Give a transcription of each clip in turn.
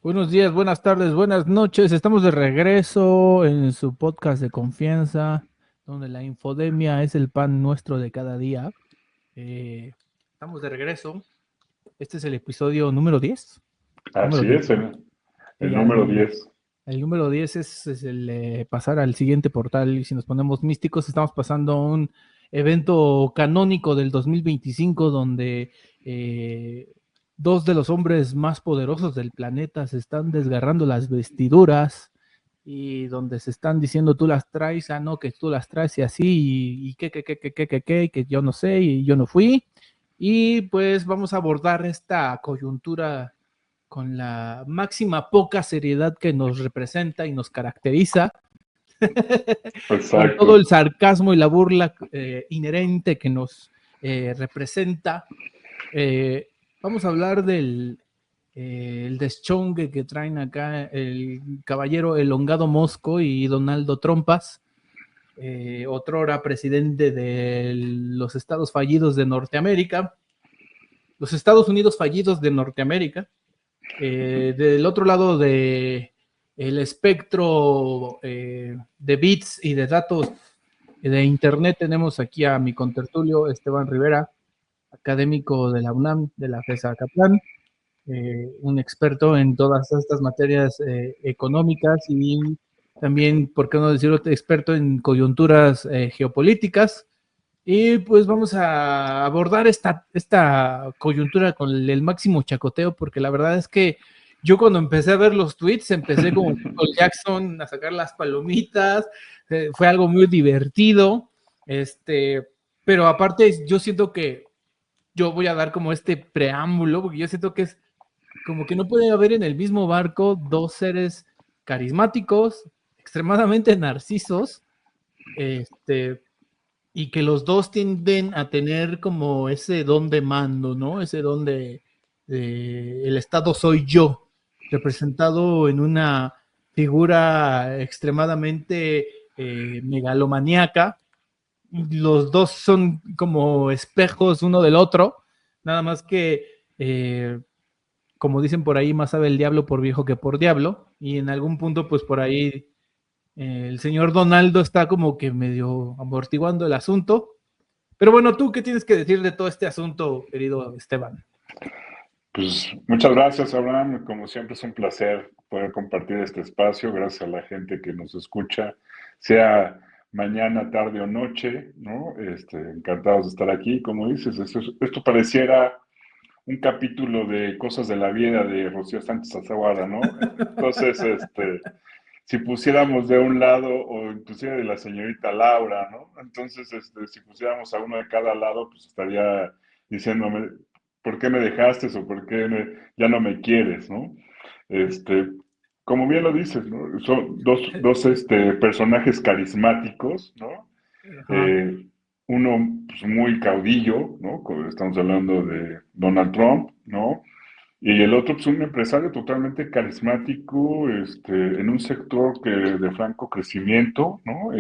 Buenos días, buenas tardes, buenas noches. Estamos de regreso en su podcast de confianza, donde la infodemia es el pan nuestro de cada día. Estamos de regreso. Este es el episodio número 10. Número Así 10. es, ¿No? Sí, el ya número 10. el número 10 es el pasar al siguiente portal. Y si nos ponemos místicos, estamos pasando a un evento canónico del 2025 donde eh, dos de los hombres más poderosos del planeta se están desgarrando las vestiduras y donde se están diciendo tú las traes, no, que tú las traes y así, y que yo no sé y yo no fui. Y pues vamos a abordar esta coyuntura con la máxima poca seriedad que nos representa y nos caracteriza, con todo Exacto. el sarcasmo y la burla inherente que nos representa. Eh, Vamos a hablar del el deschongue que traen acá el caballero elongado Mosco y Donaldo Trompas, otrora presidente de los Estados fallidos de Norteamérica, los Estados Unidos fallidos de Norteamérica. Del otro lado de el espectro de bits y de datos de internet tenemos aquí a mi contertulio Esteban Rivera, académico de la UNAM, de la FESA Catlán, un experto en todas estas materias económicas y también, por qué no decirlo, experto en coyunturas geopolíticas. Y pues vamos a abordar esta coyuntura con el máximo chacoteo, porque la verdad es que yo cuando empecé a ver los tweets, empecé como Michael Jackson a sacar las palomitas, fue algo muy divertido, pero aparte yo siento que yo voy a dar como este preámbulo, porque yo siento que es como que no puede haber en el mismo barco dos seres carismáticos, extremadamente narcisos, este, y que los dos tienden a tener como ese don de mando, ¿no? Ese don de el Estado soy yo, representado en una figura extremadamente megalomaníaca. Los dos son como espejos uno del otro, nada más que, como dicen por ahí, más sabe el diablo por viejo que por diablo, y en algún punto, pues por ahí el señor Donaldo está como que medio amortiguando el asunto. Pero bueno, ¿tú qué tienes que decir de todo este asunto, querido Esteban? Pues muchas gracias, Abraham. Como siempre es un placer poder compartir este espacio. Gracias a la gente que nos escucha, sea mañana, tarde o noche, ¿no? Encantados de estar aquí. Como dices, esto pareciera un capítulo de Cosas de la Vida de Rocío Sánchez Azuara, ¿no? Entonces, si pusiéramos de un lado o inclusive de la señorita Laura, ¿no? Entonces, si pusiéramos a uno de cada lado, pues estaría diciéndome, ¿por qué me dejaste o por qué ya no me quieres, ¿no? Este, como bien lo dices, ¿no? Son dos personajes carismáticos, ¿no? Ajá. Eh, Uno pues, muy caudillo, ¿no? Estamos hablando de Donald Trump, ¿no? Y el otro, pues, un empresario totalmente carismático, en un sector de franco crecimiento, ¿no?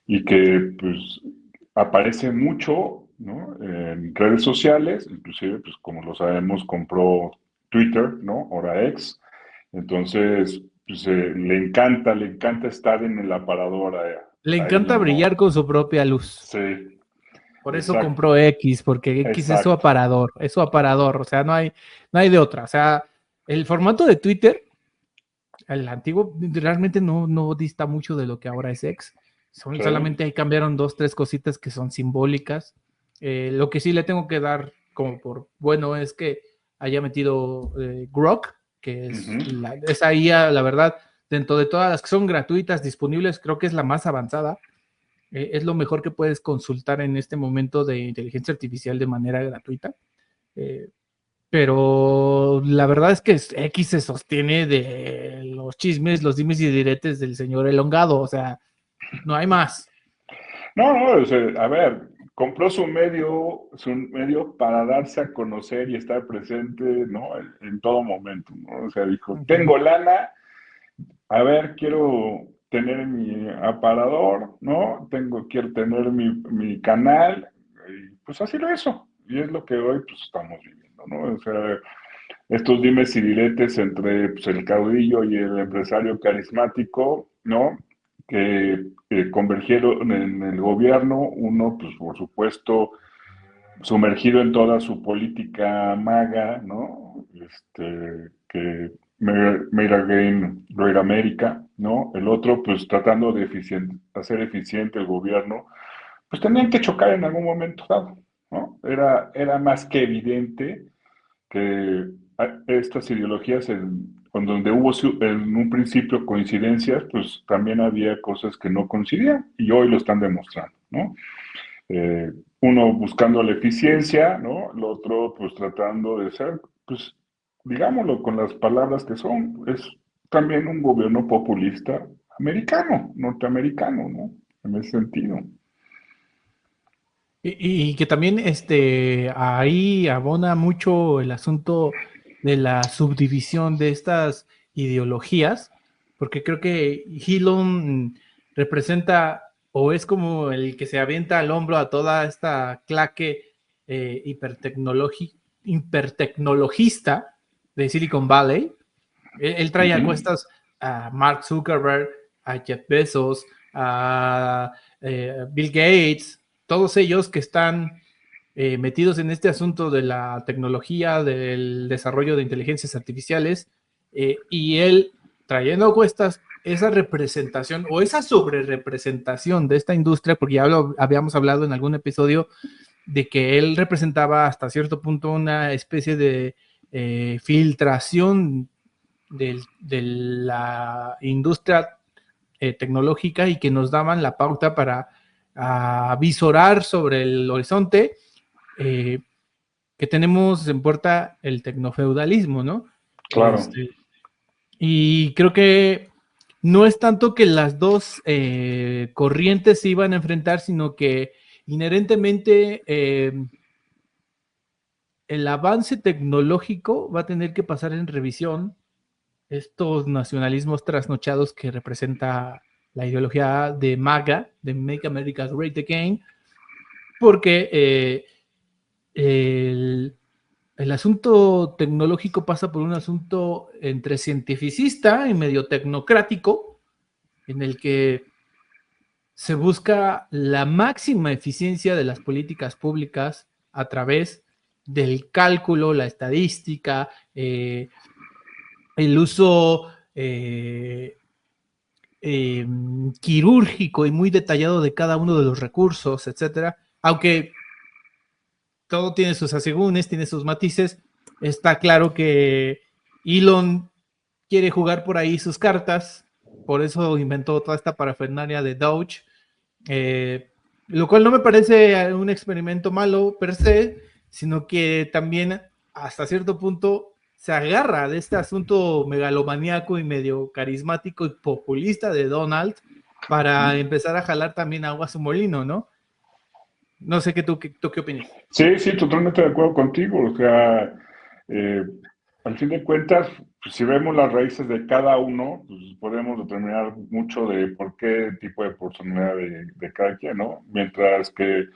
Y que, pues, aparece mucho, ¿no? En redes sociales, inclusive, pues, como lo sabemos, compró Twitter, ¿no? Ahora X. Entonces, pues, le encanta estar en el aparador Le ahí encanta brillar mismo. con su propia luz. Sí, Por eso exacto, compró X, porque X exacto. es su aparador, o sea, no hay de otra. O sea, el formato de Twitter, el antiguo, realmente no dista mucho de lo que ahora es X. Sí, Solamente ahí cambiaron dos, tres cositas que son simbólicas. Lo que sí le tengo que dar como por bueno es que haya metido Grok, que ujú, esa IA, la verdad, dentro de todas las que son gratuitas, disponibles, creo que es la más avanzada. Es lo mejor que puedes consultar en este momento de inteligencia artificial de manera gratuita. Eh, pero la verdad es que X se sostiene de los chismes, los dimes y diretes del señor elongado, o sea, no hay más. No, no, o sea, a ver, compró su medio para darse a conocer y estar presente, ¿no? En todo momento, ¿no? O sea, dijo, Ujú. tengo lana, a ver, quiero tener mi aparador, ¿no? Quiero tener mi canal, y pues así lo hizo. Y es lo que hoy, pues, estamos viviendo, ¿no? O sea, estos dimes y diretes entre pues, el caudillo y el empresario carismático, ¿no? Que convergieron en el gobierno, uno, pues por supuesto, sumergido en toda su política maga, ¿no? Que Made Again Great America, ¿no? El otro, pues tratando de hacer eficiente el gobierno, pues tenían que chocar en algún momento dado, ¿no? Era más que evidente que estas ideologías, con donde hubo en un principio coincidencias, pues también había cosas que no coincidían y hoy lo están demostrando, ¿no? Uno buscando la eficiencia, ¿no? El otro pues tratando de ser, pues digámoslo con las palabras que son, es también un gobierno populista americano, norteamericano, ¿no? En ese sentido. Y que también ahí abona mucho el asunto de la subdivisión de estas ideologías, porque creo que Elon representa o es como el que se avienta al hombro a toda esta claque hipertecnologista de Silicon Valley. Él trae a cuestas a Mark Zuckerberg, a Jeff Bezos, a Bill Gates, todos ellos que están metidos en este asunto de la tecnología, del desarrollo de inteligencias artificiales, y él trayendo a cuestas esa representación o esa sobrerepresentación de esta industria, porque ya habíamos hablado en algún episodio de que él representaba hasta cierto punto una especie de filtración de la industria tecnológica y que nos daban la pauta para visorar sobre el horizonte que tenemos en puerta el tecnofeudalismo, ¿no? Claro. Y creo que no es tanto que las dos corrientes se iban a enfrentar, sino que inherentemente el avance tecnológico va a tener que pasar en revisión estos nacionalismos trasnochados que representa la ideología de MAGA, de Make America Great Again, porque el asunto tecnológico pasa por un asunto entre cientificista y medio tecnocrático, en el que se busca la máxima eficiencia de las políticas públicas a través del cálculo, la estadística, el uso quirúrgico y muy detallado de cada uno de los recursos, etcétera. Aunque todo tiene sus asegúnes, tiene sus matices, está claro que Elon quiere jugar por ahí sus cartas, por eso inventó toda esta parafernalia de Doge, lo cual no me parece un experimento malo per se, sino que también hasta cierto punto se agarra de este asunto megalomaníaco y medio carismático y populista de Donald para empezar a jalar también agua a su molino, ¿no? No sé tú qué opinas. Sí, sí, totalmente de acuerdo contigo. O sea, eh, al fin de cuentas, pues, si vemos las raíces de cada uno, pues podemos determinar mucho de por qué tipo de personalidad de cada quien, ¿no? Mientras que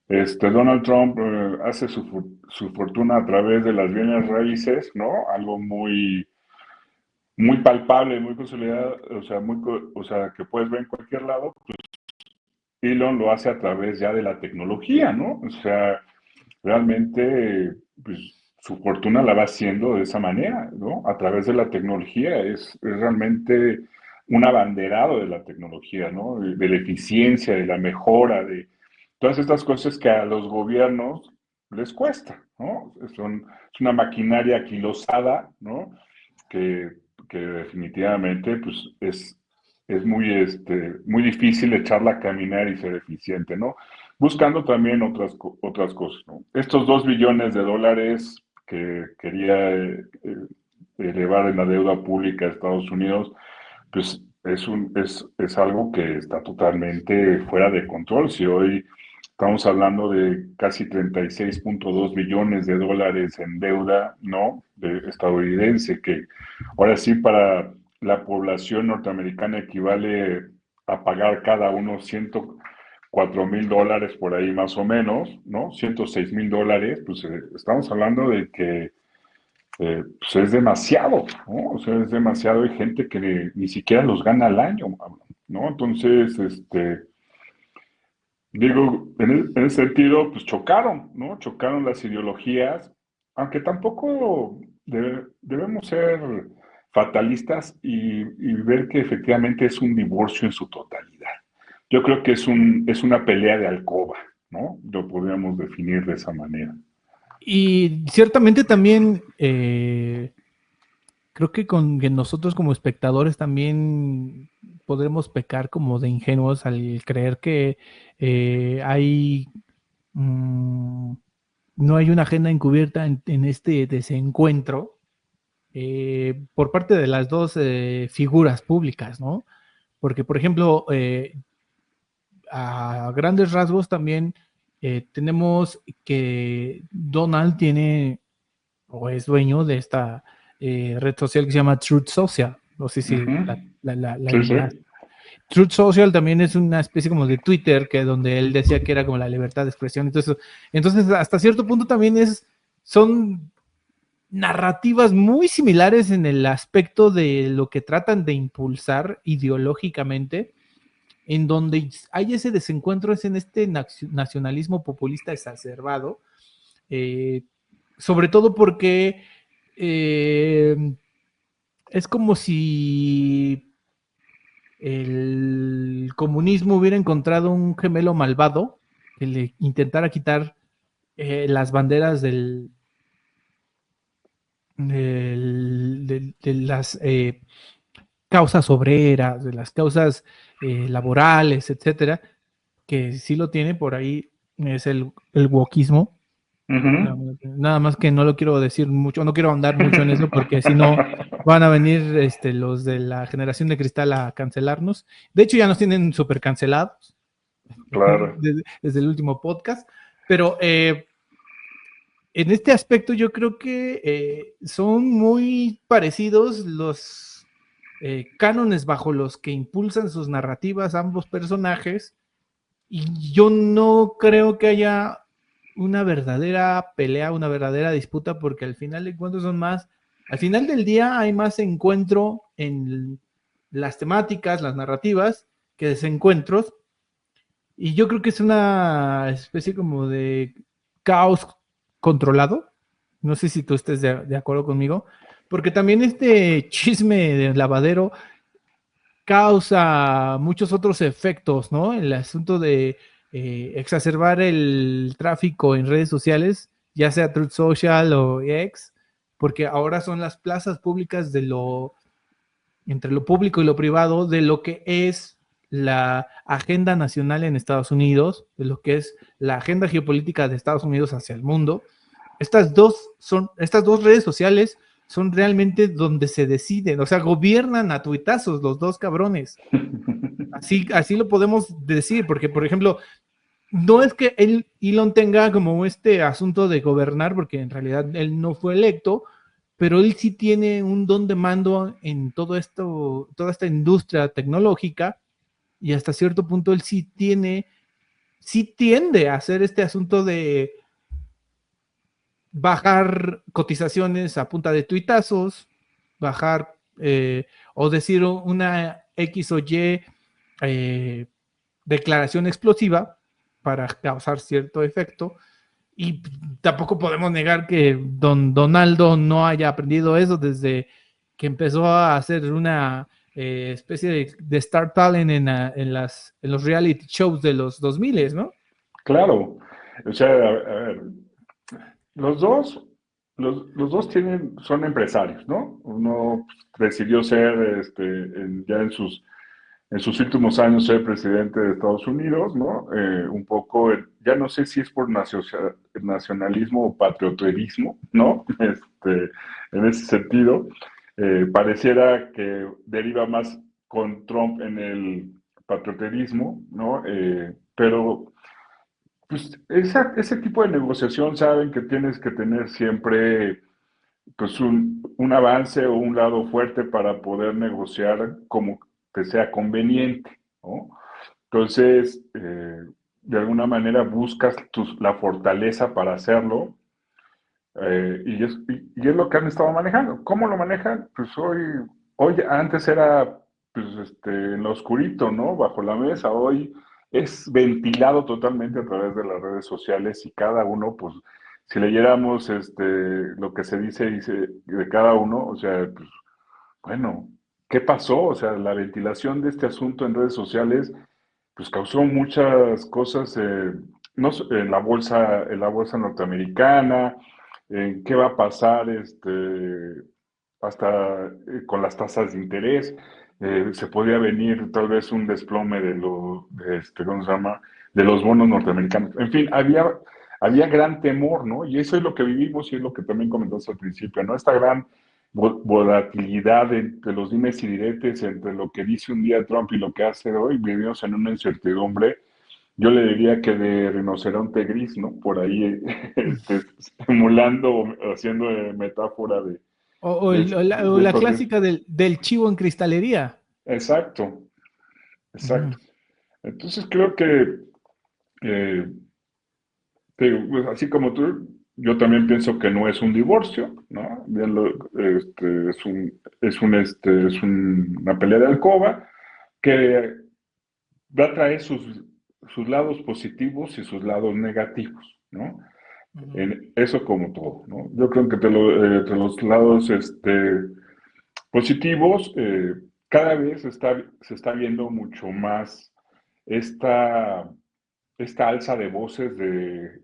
Donald Trump hace su fortuna a través de las bienes raíces, ¿no? Algo muy palpable, muy consolidado, o sea, o sea, que puedes ver en cualquier lado. Elon lo hace a través ya de la tecnología, ¿no? O sea, realmente, pues, su fortuna la va haciendo de esa manera, ¿no? A través de la tecnología. Es realmente un abanderado de la tecnología, ¿no? De la eficiencia, de la mejora, de todas estas cosas que a los gobiernos les cuesta, ¿no? Es una maquinaria aquilosada, ¿no? Que, que definitivamente, pues, es muy difícil echarla a caminar y ser eficiente, ¿no? Buscando también otras cosas, ¿no? Estos $2 billones que quería elevar en la deuda pública de Estados Unidos, pues es algo que está totalmente fuera de control. Si hoy estamos hablando de casi 36.2 billones de dólares en deuda, ¿no? Estadounidense, que ahora sí para la población norteamericana equivale a pagar cada uno $104,000 por ahí más o menos, ¿no? $106,000, pues estamos hablando de que pues es demasiado, ¿no? O sea, es demasiado, hay gente que ni siquiera los gana al año, ¿no? Entonces, digo, en ese sentido, pues chocaron, ¿no? Chocaron las ideologías, aunque tampoco debemos ser fatalistas y ver que efectivamente es un divorcio en su totalidad. Yo creo que es una pelea de alcoba, ¿no? Lo podríamos definir de esa manera. Y ciertamente también creo que con que nosotros como espectadores también podremos pecar como de ingenuos al creer que hay no hay una agenda encubierta en este desencuentro por parte de las dos figuras públicas, ¿no? Porque, por ejemplo, a grandes rasgos también tenemos que Donald tiene o es dueño de esta red social que se llama Truth Social. No sé si Ujú. la Sí, sí. adivinas. Truth Social también es una especie como de Twitter, que donde él decía que era como la libertad de expresión. Entonces hasta cierto punto también son narrativas muy similares en el aspecto de lo que tratan de impulsar ideológicamente, en donde hay ese desencuentro es en este nacionalismo populista exacerbado, eh, sobre todo porque eh, es como si el comunismo hubiera encontrado un gemelo malvado que le intentara quitar las banderas de las causas obreras, de las causas laborales, etcétera, que sí lo tiene por ahí, es el wokismo. Ujú. Nada más que no lo quiero decir mucho, no quiero andar mucho en eso porque si no van a venir los de la generación de cristal a cancelarnos. De hecho, ya nos tienen súper cancelados Claro. desde el último podcast, pero en este aspecto yo creo que son muy parecidos los cánones bajo los que impulsan sus narrativas ambos personajes y yo no creo que haya una verdadera pelea, una verdadera disputa, porque al final de cuentas son más, al final del día hay más encuentro en las temáticas, las narrativas, que desencuentros, y yo creo que es una especie como de caos controlado. No sé si tú estés de acuerdo conmigo, porque también este chisme de lavadero causa muchos otros efectos, ¿no? El asunto de exacerbar el tráfico en redes sociales, ya sea Truth Social o X, porque ahora son las plazas públicas entre lo público y lo privado, de lo que es la agenda nacional en Estados Unidos, de lo que es la agenda geopolítica de Estados Unidos hacia el mundo. Estas dos redes sociales son realmente donde se deciden, o sea, gobiernan a tuitazos los dos cabrones. Así lo podemos decir, porque, por ejemplo, no es que Elon tenga como este asunto de gobernar, porque en realidad él no fue electo, pero él sí tiene un don de mando en todo esto, toda esta industria tecnológica, y hasta cierto punto él sí tiende a hacer este asunto de bajar cotizaciones a punta de tuitazos, bajar o decir una X o Y declaración explosiva para causar cierto efecto. Y tampoco podemos negar que don Donaldo no haya aprendido eso desde que empezó a hacer una especie de Star Talent en los reality shows de los 2000, ¿no? Claro. O sea, a ver, los dos, los dos son empresarios, ¿no? Uno pues, decidió ser, ya en sus últimos años, ser presidente de Estados Unidos, ¿no? Un poco, ya no sé si es por nacionalismo o patrioterismo, ¿no? En ese sentido, pareciera que deriva más con Trump en el patrioterismo, ¿no? Pero pues ese tipo de negociación saben que tienes que tener siempre pues un avance o un lado fuerte para poder negociar como que sea conveniente, ¿no? Entonces, de alguna manera buscas la fortaleza para hacerlo, Y es lo que han estado manejando. ¿Cómo lo manejan? Pues hoy antes era pues, en lo oscurito, ¿no? Bajo la mesa. Hoy es ventilado totalmente a través de las redes sociales y cada uno, pues, si leyéramos lo que se dice de cada uno, o sea, pues, bueno, ¿qué pasó? O sea, la ventilación de este asunto en redes sociales, pues causó muchas cosas, no, en la bolsa norteamericana, en qué va a pasar, hasta con las tasas de interés, se podía venir tal vez un desplome ¿cómo se llama? De los bonos norteamericanos. En fin, había gran temor, ¿no? Y eso es lo que vivimos y es lo que también comentaste al principio, ¿no? Esta gran volatilidad entre los dimes y diretes, entre lo que dice un día Trump y lo que hace hoy, vivimos en una incertidumbre. Yo le diría que de rinoceronte gris, ¿no? Por ahí, emulando o haciendo metáfora O de la estos. clásica del chivo en cristalería. Exacto, Ujú, exacto. Entonces creo que, eh, pues, así como tú, yo también pienso que no es un divorcio, ¿no? Bien es una pelea de alcoba que va a traer sus lados positivos y sus lados negativos, ¿no? ujú. En eso como todo, ¿no? Yo creo que entre los lados positivos, cada vez se está viendo mucho más esta, esta alza de voces de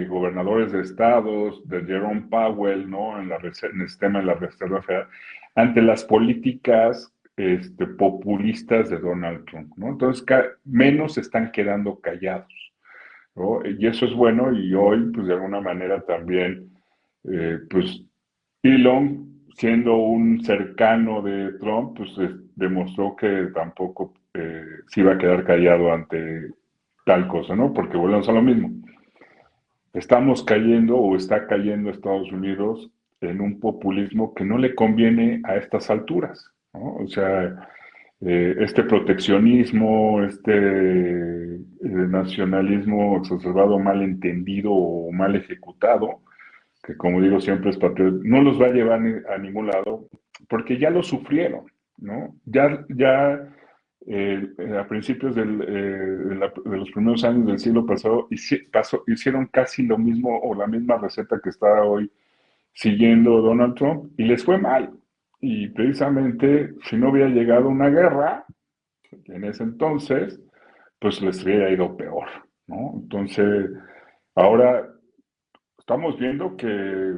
gobernadores de estados, de Jerome Powell, ¿no? En el sistema de la Reserva Federal, ante las políticas populistas de Donald Trump, ¿no? Entonces, menos se están quedando callados, ¿no? Y eso es bueno y hoy, pues de alguna manera también, pues Elon, siendo un cercano de Trump, pues demostró que tampoco se iba a quedar callado ante tal cosa, ¿no? Porque volvemos a lo mismo. Estamos cayendo o está cayendo Estados Unidos en un populismo que no le conviene a estas alturas, ¿no? O sea, este proteccionismo, nacionalismo exacerbado, mal entendido o mal ejecutado, que como digo siempre es patriota, no los va a llevar a ningún lado, porque ya lo sufrieron, ¿no? A principios de los primeros años del siglo pasado, hicieron casi lo mismo o la misma receta que está hoy siguiendo Donald Trump y les fue mal. Y precisamente si no hubiera llegado una guerra en ese entonces, pues les hubiera ido peor, ¿no? Entonces, ahora estamos viendo que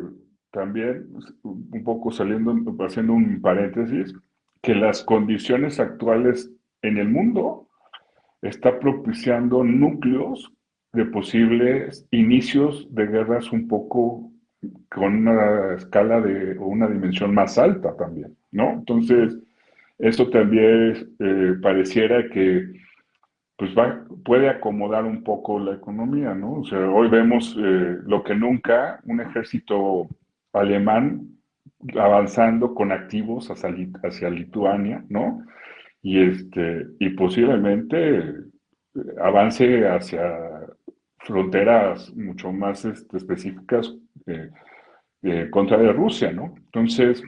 también, un poco saliendo, haciendo un paréntesis, que las condiciones actuales en el mundo está propiciando núcleos de posibles inicios de guerras un poco con una escala o una dimensión más alta también, ¿no? Entonces, eso también pareciera que pues puede acomodar un poco la economía, ¿no? O sea, hoy vemos lo que nunca, un ejército alemán avanzando con activos hacia Lituania, ¿no? Y posiblemente avance hacia fronteras mucho más específicas eh, contra de Rusia, ¿no? Entonces,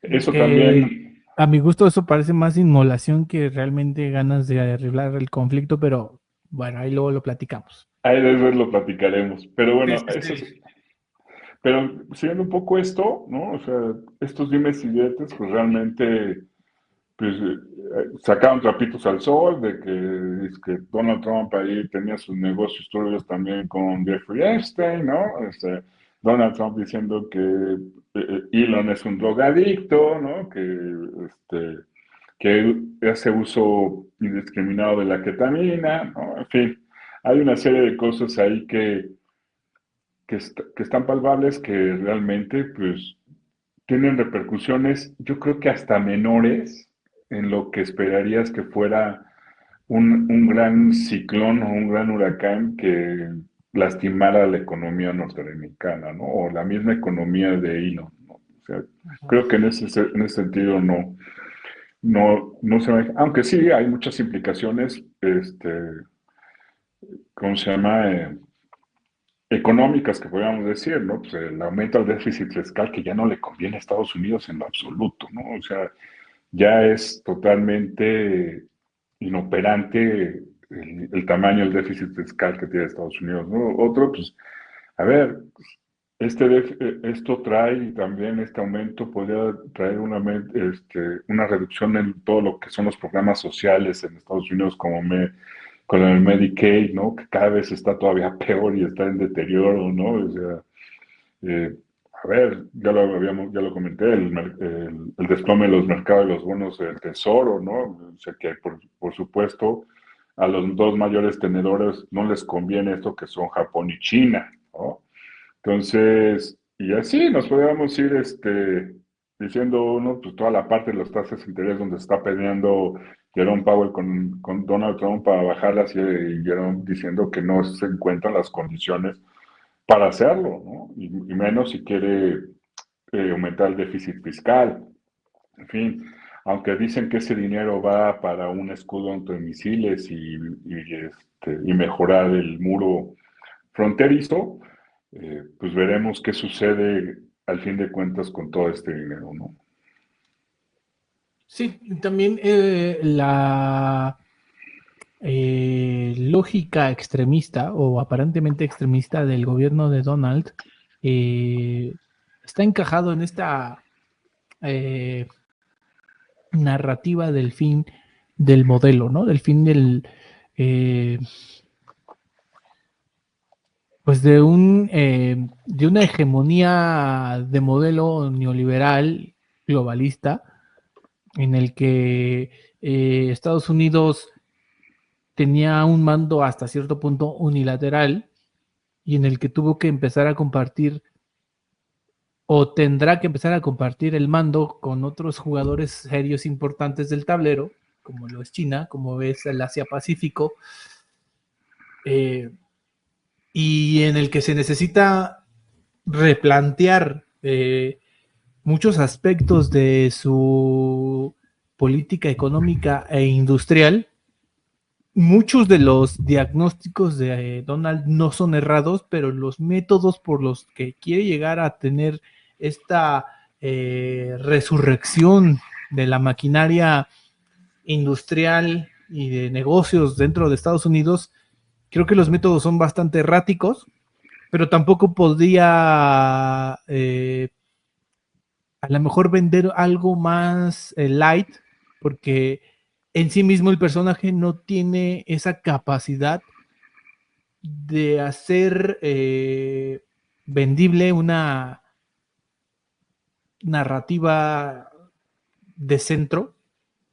eso Que también. a mi gusto eso parece más inmolación que realmente ganas de arreglar el conflicto, pero bueno, ahí luego lo platicamos. Ahí después lo platicaremos. Pero Sí, bueno, sí, eso es. sí. Pero siguiendo un poco esto, ¿no? O sea, estos dimes y diretes, pues realmente pues, sacaron trapitos al sol de que, es que Donald Trump ahí tenía sus negocios turbios también con Jeffrey Epstein, ¿no? Donald Trump diciendo que Elon es un drogadicto, ¿no? Que hace uso indiscriminado de la ketamina, ¿no? En fin, hay una serie de cosas ahí que están palpables que realmente pues tienen repercusiones, yo creo que hasta menores en lo que esperarías que fuera un gran ciclón o un gran huracán que lastimara la economía norteamericana, ¿no? O la misma economía de Elon, ¿no? O sea, Ujú. creo que en ese sentido no se ve, aunque sí hay muchas implicaciones, ¿cómo se llama? económicas que podríamos decir, ¿no? Pues el aumento del déficit fiscal que ya no le conviene a Estados Unidos en lo absoluto, ¿no? O sea, ya es totalmente inoperante el tamaño del déficit fiscal que tiene Estados Unidos, ¿no? Otro, pues, a ver, esto trae también, este aumento podría traer una reducción en todo lo que son los programas sociales en Estados Unidos, con el Medicaid, ¿no? Que cada vez está todavía peor y está en deterioro, ¿no? O sea, eh, a ver, ya lo comenté, el desplome de los mercados de los bonos del tesoro, ¿no? O sea que por supuesto a los dos mayores tenedores no les conviene esto que son Japón y China, ¿no? Entonces, y así nos podríamos ir diciendo, ¿no? Pues toda la parte de las tasas de interés donde está peleando Jerome Powell con Donald Trump para bajarlas y Jerome diciendo que no se encuentran las condiciones para hacerlo, ¿no? Y menos si quiere aumentar el déficit fiscal. En fin, aunque dicen que ese dinero va para un escudo antimisiles y mejorar el muro fronterizo, pues veremos qué sucede al fin de cuentas con todo este dinero, ¿no? Sí, también la lógica extremista o aparentemente extremista del gobierno de Donald eh, está encajado en esta eh, narrativa del fin del modelo, ¿no? Del fin eh, pues de una hegemonía de modelo neoliberal globalista en el que Estados Unidos tenía un mando hasta cierto punto unilateral y en el que tuvo que empezar a compartir o tendrá que empezar a compartir el mando con otros jugadores serios importantes del tablero, como lo es China, como es el Asia-Pacífico, eh, y en el que se necesita replantear muchos aspectos de su política económica e industrial. Muchos de los diagnósticos de Donald no son errados, pero los métodos por los que quiere llegar a tener esta resurrección de la maquinaria industrial y de negocios dentro de Estados Unidos, creo que los métodos son bastante erráticos, pero tampoco podría a lo mejor vender algo más light, porque en sí mismo el personaje no tiene esa capacidad de hacer vendible una narrativa de centro.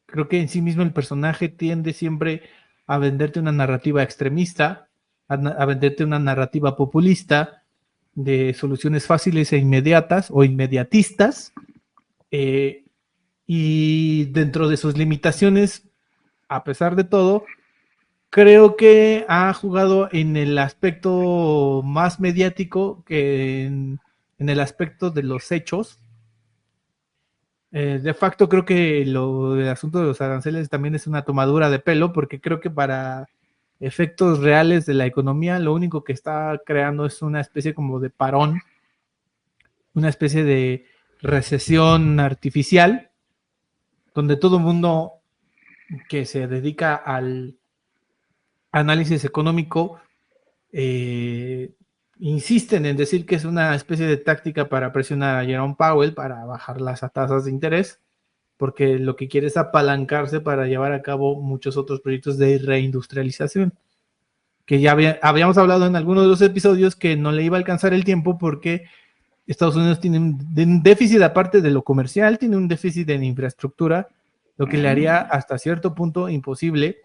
Creo que en sí mismo el personaje tiende siempre a venderte una narrativa extremista, a venderte una narrativa populista de soluciones fáciles e inmediatas o inmediatistas. Eh, y dentro de sus limitaciones, a pesar de todo, creo que ha jugado en el aspecto más mediático que en el aspecto de los hechos. De facto, creo que el asunto de los aranceles también es una tomadura de pelo, porque creo que para efectos reales de la economía, lo único que está creando es una especie como de parón, una especie de recesión artificial, donde todo el mundo que se dedica al análisis económico insisten en decir que es una especie de táctica para presionar a Jerome Powell para bajar las tasas de interés, porque lo que quiere es apalancarse para llevar a cabo muchos otros proyectos de reindustrialización, que ya habíamos hablado en algunos de los episodios que no le iba a alcanzar el tiempo porque Estados Unidos tiene un déficit aparte de lo comercial, tiene un déficit en infraestructura, lo que le haría hasta cierto punto imposible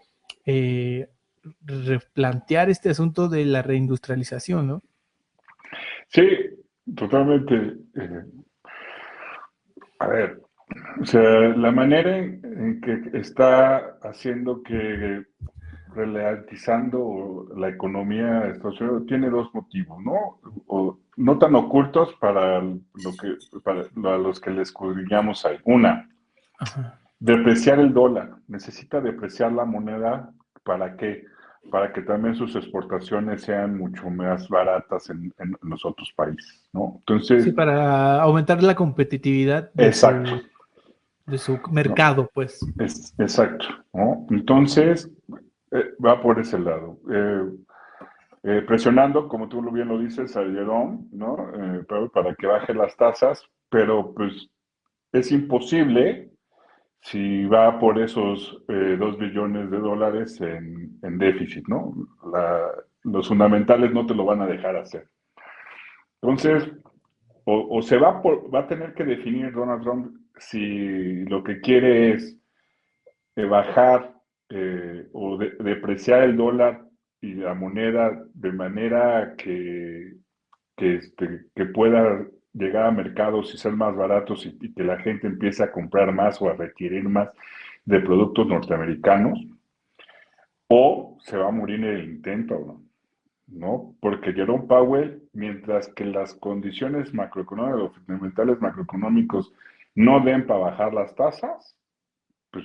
replantear este asunto de la reindustrialización, ¿no? Sí, totalmente. A ver, o sea, la manera en que está haciendo que ralentizando la economía de Estados Unidos tiene dos motivos, ¿no? O no tan ocultos para los que le escudriñamos ahí. Una, Ajá. depreciar el dólar. Necesita depreciar la moneda. ¿Para qué? para que también sus exportaciones sean mucho más baratas en los otros países, ¿no? Sí, Entonces, para aumentar la competitividad exacto, de su ¿no? mercado, pues. Exacto, ¿no? Entonces, va por ese lado. Presionando, como tú bien lo dices, a Jerome, ¿no? Para que baje las tasas, pero pues es imposible si va por esos 2 billones de dólares en déficit, ¿no? Los fundamentales no te lo van a dejar hacer. Entonces, o se va a tener que definir Donald Trump si lo que quiere es bajar o depreciar el dólar y la moneda de manera que pueda llegar a mercados y ser más baratos y que la gente empiece a comprar más o a requerir más de productos norteamericanos, o se va a morir en el intento, ¿no? Porque Jerome Powell, mientras que las condiciones macroeconómicas, los fundamentales macroeconómicos no den para bajar las tasas, pues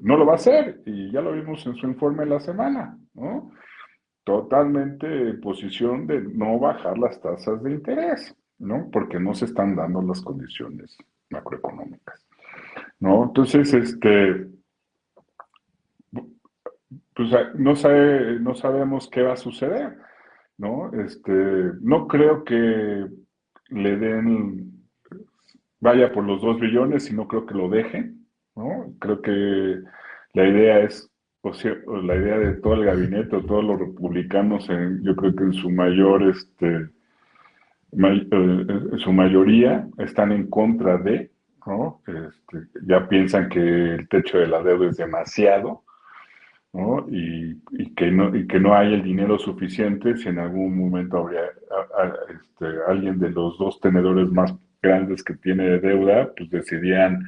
no lo va a hacer, y ya lo vimos en su informe de la semana, ¿no? Totalmente en posición de no bajar las tasas de interés, ¿no? Porque no se están dando las condiciones macroeconómicas, ¿no? Entonces, pues no sabemos qué va a suceder, ¿no? No creo que le den, vaya por los 2 billones y no creo que lo dejen, ¿no? Creo que la idea es, o la idea de todo el gabinete o todos los republicanos, yo creo que en su en su mayoría están en contra de, ¿no? Ya piensan que el techo de la deuda es demasiado, ¿no? Y que no hay el dinero suficiente si en algún momento habría alguien de los dos tenedores más grandes que tiene de deuda, pues decidían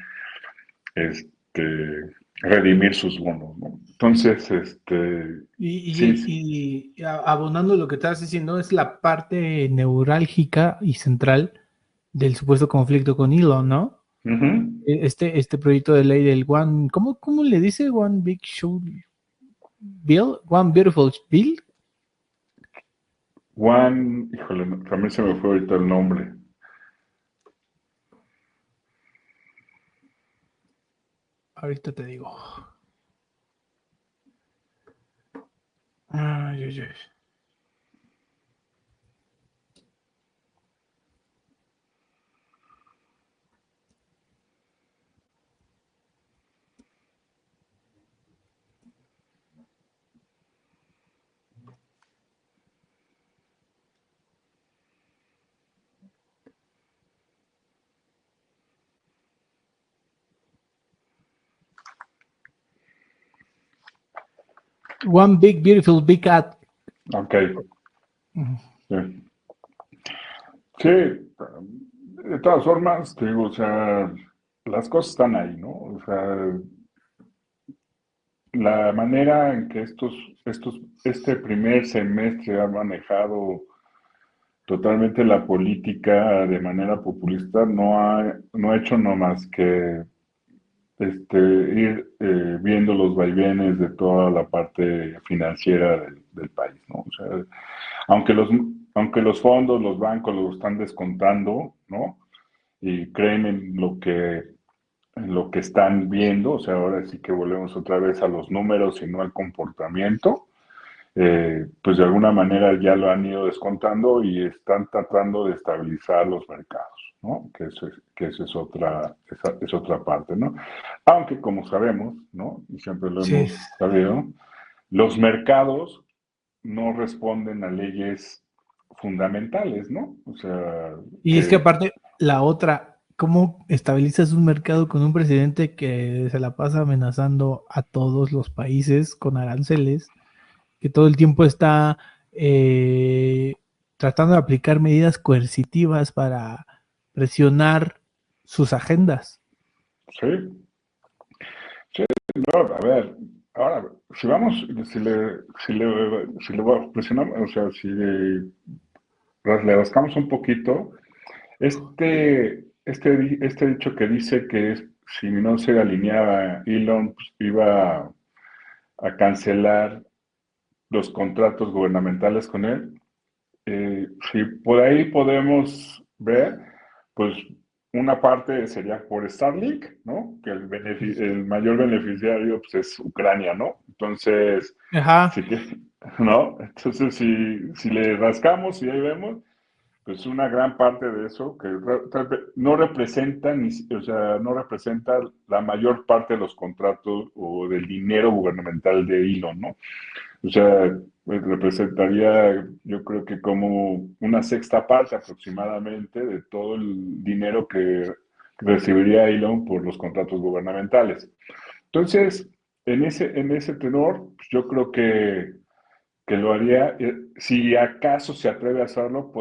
redimir sus bonos, ¿no? Entonces, sí, Abonando lo que estás diciendo, es la parte neurálgica y central del supuesto conflicto con Elon, ¿no? ujú. Este proyecto de ley del One, ¿cómo le dice? One Big Show Bill, One Beautiful Bill. Juan, híjole, también se me fue ahorita el nombre. Ahorita te digo. Ay, ay, ay. One Big Beautiful Big Cat. Ok, sí. Sí, de todas formas, te digo, o sea, las cosas están ahí, ¿no? O sea, la manera en que este primer semestre ha manejado totalmente la política de manera populista no ha hecho no más que ir viendo los vaivenes de toda la parte financiera del país, ¿no? O sea, aunque aunque los fondos, los bancos lo están descontando, ¿no? Y creen en lo que están viendo, o sea, ahora sí que volvemos otra vez a los números y no al comportamiento, pues de alguna manera ya lo han ido descontando y están tratando de estabilizar los mercados, ¿no? Que eso es otra parte, ¿no? Aunque como sabemos, ¿no? Y siempre lo Sí. hemos sabido, los mercados no responden a leyes fundamentales, ¿no? O sea, Y es que aparte, la otra, ¿cómo estabilizas un mercado con un presidente que se la pasa amenazando a todos los países con aranceles, que todo el tiempo está tratando de aplicar medidas coercitivas para presionar sus agendas? sí, sí, no, a ver, ahora, si vamos, si le presionamos, o sea, si le rascamos un poquito, este dicho que dice que si no se alineaba Elon, pues iba a cancelar los contratos gubernamentales con él. Si por ahí podemos ver, pues una parte sería por Starlink, ¿no? Que el mayor beneficiario pues, es Ucrania, ¿no? Entonces, Ajá. si ¿no? Entonces, si le rascamos y ahí vemos, pues una gran parte de eso que no representa o sea, no representa la mayor parte de los contratos o del dinero gubernamental de Elon, ¿no? O sea, pues representaría, yo creo que como una sexta parte aproximadamente de todo el dinero que recibiría Elon por los contratos gubernamentales. Entonces, en ese tenor, pues yo creo que lo haría, si acaso se atreve a hacerlo,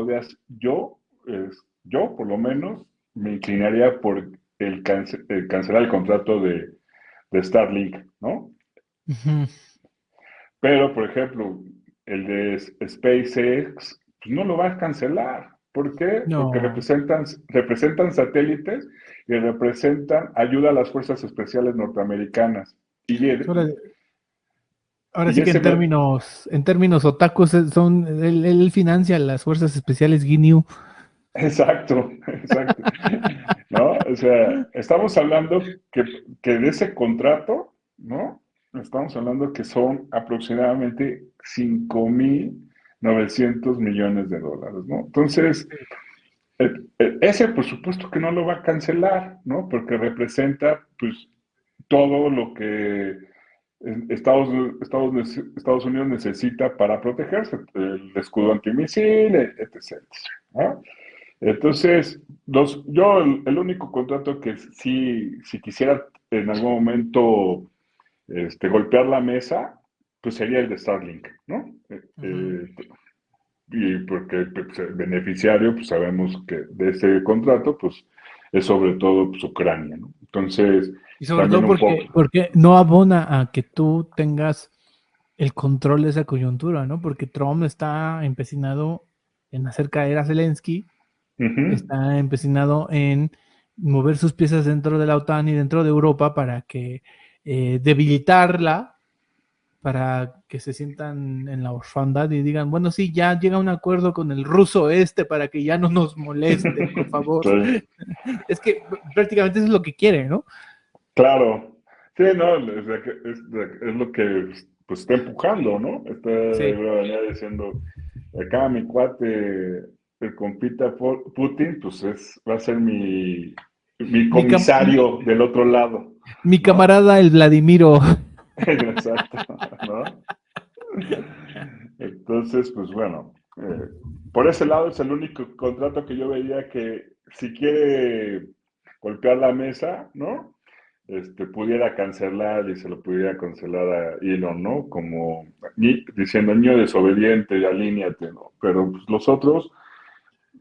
yo por lo menos me inclinaría por el cancelar el contrato de Starlink, ¿no? Ujú. Pero, por ejemplo, el de SpaceX, pues no lo va a cancelar. ¿Por qué? Porque No. representan satélites y representan ayuda a las fuerzas especiales norteamericanas. Y, Ahora, ahora y sí que ese, en términos otakus, él financia las fuerzas especiales Ginyu. exacto, exacto. ¿No? O sea, estamos hablando que de ese contrato, ¿no? Estamos hablando que son aproximadamente 5.900 millones de dólares, ¿no? Entonces, ese por supuesto que no lo va a cancelar, ¿no? Porque representa, pues, todo lo que Estados Unidos necesita para protegerse, el escudo antimisil, etc. ¿No? Entonces, el único contrato que sí, si quisiera en algún momento golpear la mesa, pues sería el de Starlink, ¿no? Ujú. Y porque pues, el beneficiario, pues sabemos que de ese contrato, pues es sobre todo pues, Ucrania, ¿no? Entonces, Y sobre también todo un poco, porque no abona a que tú tengas el control de esa coyuntura, ¿no? Porque Trump está empecinado en hacer caer a Zelensky, ujú, está empecinado en mover sus piezas dentro de la OTAN y dentro de Europa para que debilitarla, para que se sientan en la orfandad y digan, bueno, sí, ya llega un acuerdo con el ruso este para que ya no nos moleste, por favor. sí, Es que prácticamente eso es lo que quiere, ¿no? claro, sí, no, es lo que pues, está empujando, ¿no? Está de Sí. alguna manera diciendo, acá mi cuate, el compita Putin, pues va a ser mi Mi, cam- comisario del otro lado, mi ¿no? camarada el Vladimiro. Exacto, ¿no? Entonces, pues bueno, por ese lado es el único contrato que yo veía que si quiere golpear la mesa, ¿no? Pudiera cancelar y se lo pudiera cancelar a Elon, ¿no? Como diciendo, niño desobediente, alíñate, ¿no? Pero pues, los otros,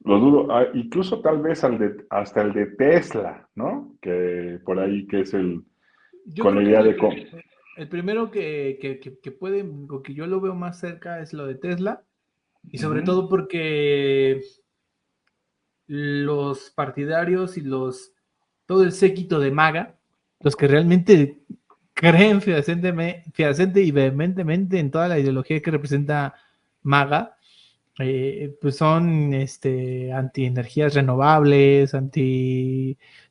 los dudo, incluso tal vez hasta el de Tesla, ¿no? Que por ahí que es Yo con creo la que idea de... el primero que puede, o que yo lo veo más cerca es lo de Tesla, y sobre Ujú, todo porque los partidarios y todo el séquito de MAGA, los que realmente creen fehaciente y vehementemente en toda la ideología que representa MAGA, pues son anti energías renovables,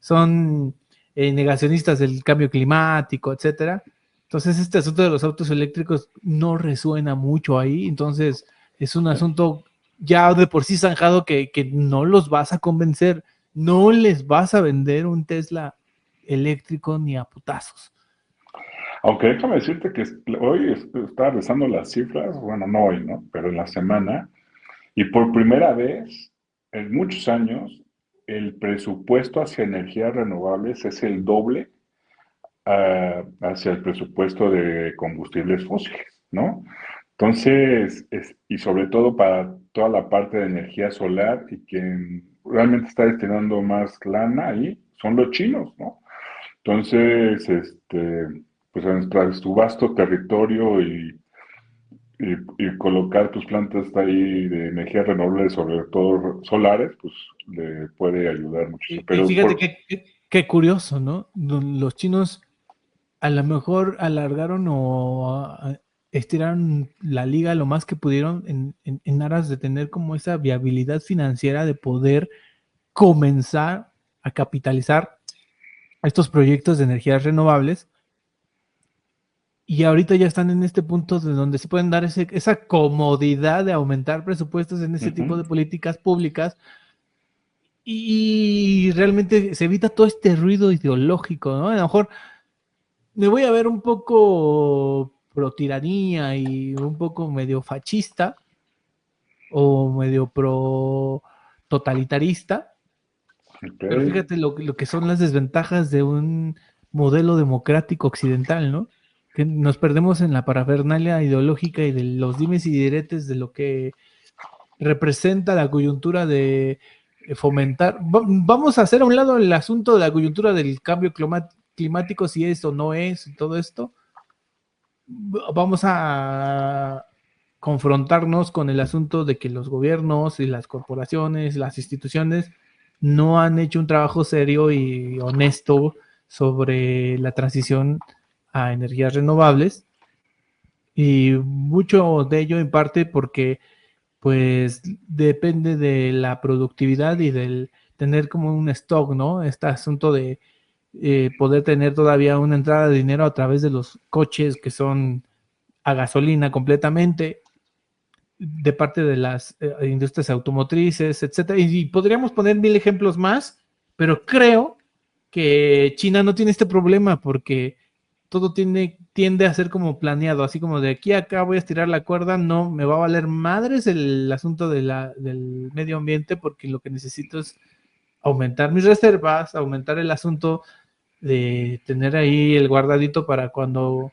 son negacionistas del cambio climático, etcétera. Entonces, este asunto de los autos eléctricos no resuena mucho ahí. Entonces, es un asunto ya de por sí zanjado que no los vas a convencer, no les vas a vender un Tesla eléctrico ni a putazos. aunque déjame decirte que hoy estaba revisando las cifras, bueno, no hoy, ¿no? Pero en la semana, y por primera vez en muchos años, el presupuesto hacia energías renovables es el doble hacia el presupuesto de combustibles fósiles, ¿no? Entonces, y sobre todo para toda la parte de energía solar, y quien realmente está destinando más lana ahí son los chinos, ¿no? Entonces, pues en su vasto territorio y colocar tus plantas ahí de energía renovable, sobre todo solares, pues le puede ayudar muchísimo. Y Pero fíjate qué curioso, ¿no? Los chinos a lo mejor alargaron estiraron la liga lo más que pudieron en aras de tener como esa viabilidad financiera de poder comenzar a capitalizar estos proyectos de energías renovables. Y ahorita ya están en este punto de donde se pueden dar esa comodidad de aumentar presupuestos en ese tipo de políticas públicas y realmente se evita todo este ruido ideológico, ¿no? A lo mejor me voy a ver un poco pro tiranía y un poco medio fascista o medio pro totalitarista, pero Ok. fíjate lo que son las desventajas de un modelo democrático occidental, ¿no? Que nos perdemos en la parafernalia ideológica y de los dimes y diretes de lo que representa la coyuntura de fomentar. Vamos a hacer a un lado el asunto de la coyuntura del cambio climático, si es o no es, y todo esto. Vamos a confrontarnos con el asunto de que los gobiernos y las corporaciones, las instituciones, no han hecho un trabajo serio y honesto sobre la transición a energías renovables. Y mucho de ello en parte porque pues depende de la productividad y del tener como un stock, ¿no? Este asunto de poder tener todavía una entrada de dinero a través de los coches que son a gasolina completamente, de parte de las industrias automotrices, etcétera. Y podríamos poner mil ejemplos más, pero creo que China no tiene este problema porque todo tiende a ser como planeado, así como de aquí a acá voy a estirar la cuerda, no me va a valer madres el asunto del medio ambiente porque lo que necesito es aumentar mis reservas, aumentar el asunto de tener ahí el guardadito para cuando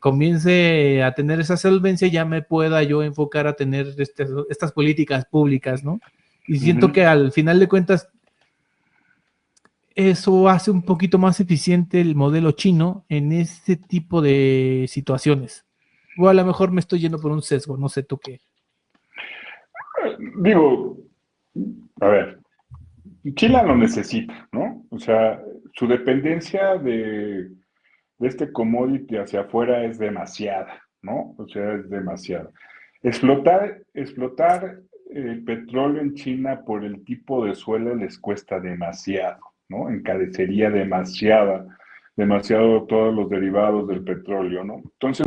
comience a tener esa solvencia ya me pueda yo enfocar a tener estas políticas públicas, ¿no? Y siento que al final de cuentas eso hace un poquito más eficiente el modelo chino en este tipo de situaciones. O a lo mejor me estoy yendo por un sesgo, no sé tú qué. Digo, a ver, Chile lo necesita, ¿no? O sea, su dependencia de este commodity hacia afuera es demasiada, ¿no? O sea, es demasiada. Explotar el petróleo en China por el tipo de suelo les cuesta demasiado, ¿no? Encarecería demasiado todos los derivados del petróleo, ¿no? Entonces,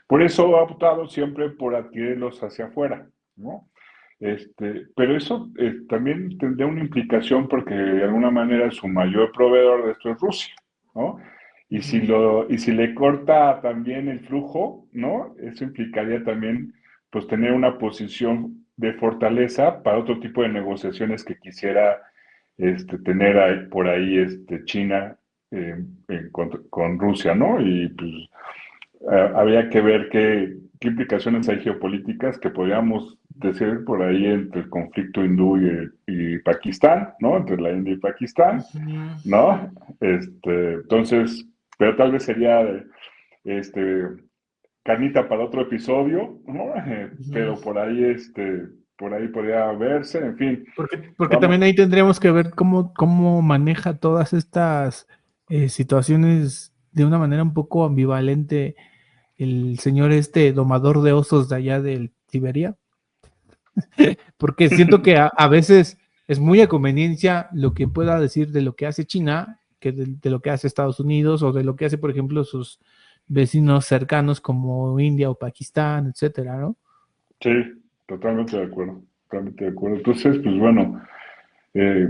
por eso ha optado siempre por adquirirlos hacia afuera, ¿no? Pero eso también tendría una implicación porque de alguna manera su mayor proveedor de esto es Rusia, ¿no? Y si le corta también el flujo, ¿no? Eso implicaría también, pues, tener una posición de fortaleza para otro tipo de negociaciones que quisiera tener por ahí China con Rusia, ¿no? Y pues habría que ver qué implicaciones hay geopolíticas que podríamos decir por ahí entre el conflicto hindú y Pakistán, ¿no? Entre la India y Pakistán, ¿no? Entonces, pero tal vez sería este, carnita para otro episodio, ¿no? Pero por ahí podría verse, en fin, Porque también vamos. ahí tendríamos que ver cómo maneja todas estas situaciones de una manera un poco ambivalente el señor domador de osos de allá del Siberia, porque siento que a veces es muy a conveniencia lo que pueda decir de lo que hace China, que de lo que hace Estados Unidos o de lo que hace, por ejemplo, sus vecinos cercanos como India o Pakistán, etcétera, ¿no? Sí, totalmente de acuerdo, totalmente de acuerdo. Entonces, pues bueno, eh,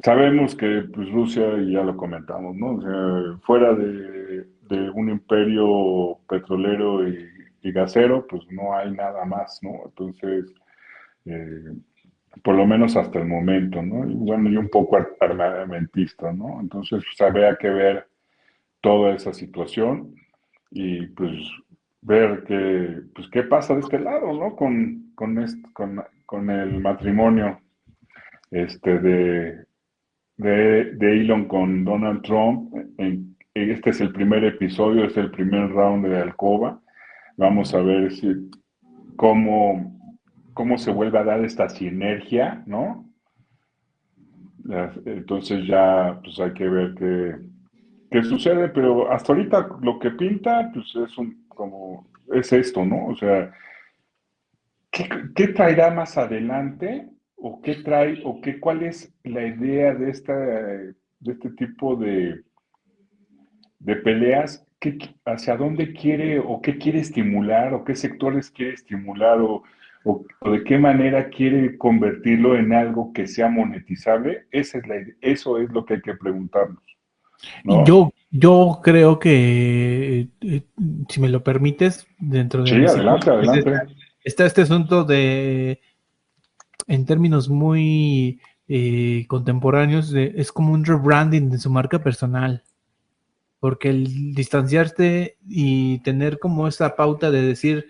sabemos que pues, Rusia, y ya lo comentamos, ¿no? O sea, fuera de un imperio petrolero y gasero, pues no hay nada más, ¿no? Entonces, eh, por lo menos hasta el momento, ¿no? Y bueno, y un poco armamentista, ¿no? Entonces, pues, habría que ver toda esa situación y pues ver pues, qué pasa de este lado, ¿no? Con el matrimonio este, de, de Elon con Donald Trump. Este es el primer episodio, es el primer round de Alcoba. Vamos a ver cómo se vuelve a dar esta sinergia, ¿no? Entonces ya pues hay que ver qué sucede, pero hasta ahorita lo que pinta pues es Como es esto, ¿no? O sea, ¿qué traerá más adelante? ¿O qué trae, cuál es la idea de este tipo de peleas? ¿Hacia dónde quiere o qué quiere estimular o qué sectores quiere estimular o de qué manera quiere convertirlo en algo que sea monetizable? Eso es lo que hay que preguntarnos, Y ¿no? yo creo que, si me lo permites, dentro de Sí, mis adelante, hipótesis adelante. está este asunto de, en términos muy contemporáneos, es como un rebranding de su marca personal, porque el distanciarte y tener como esa pauta de decir,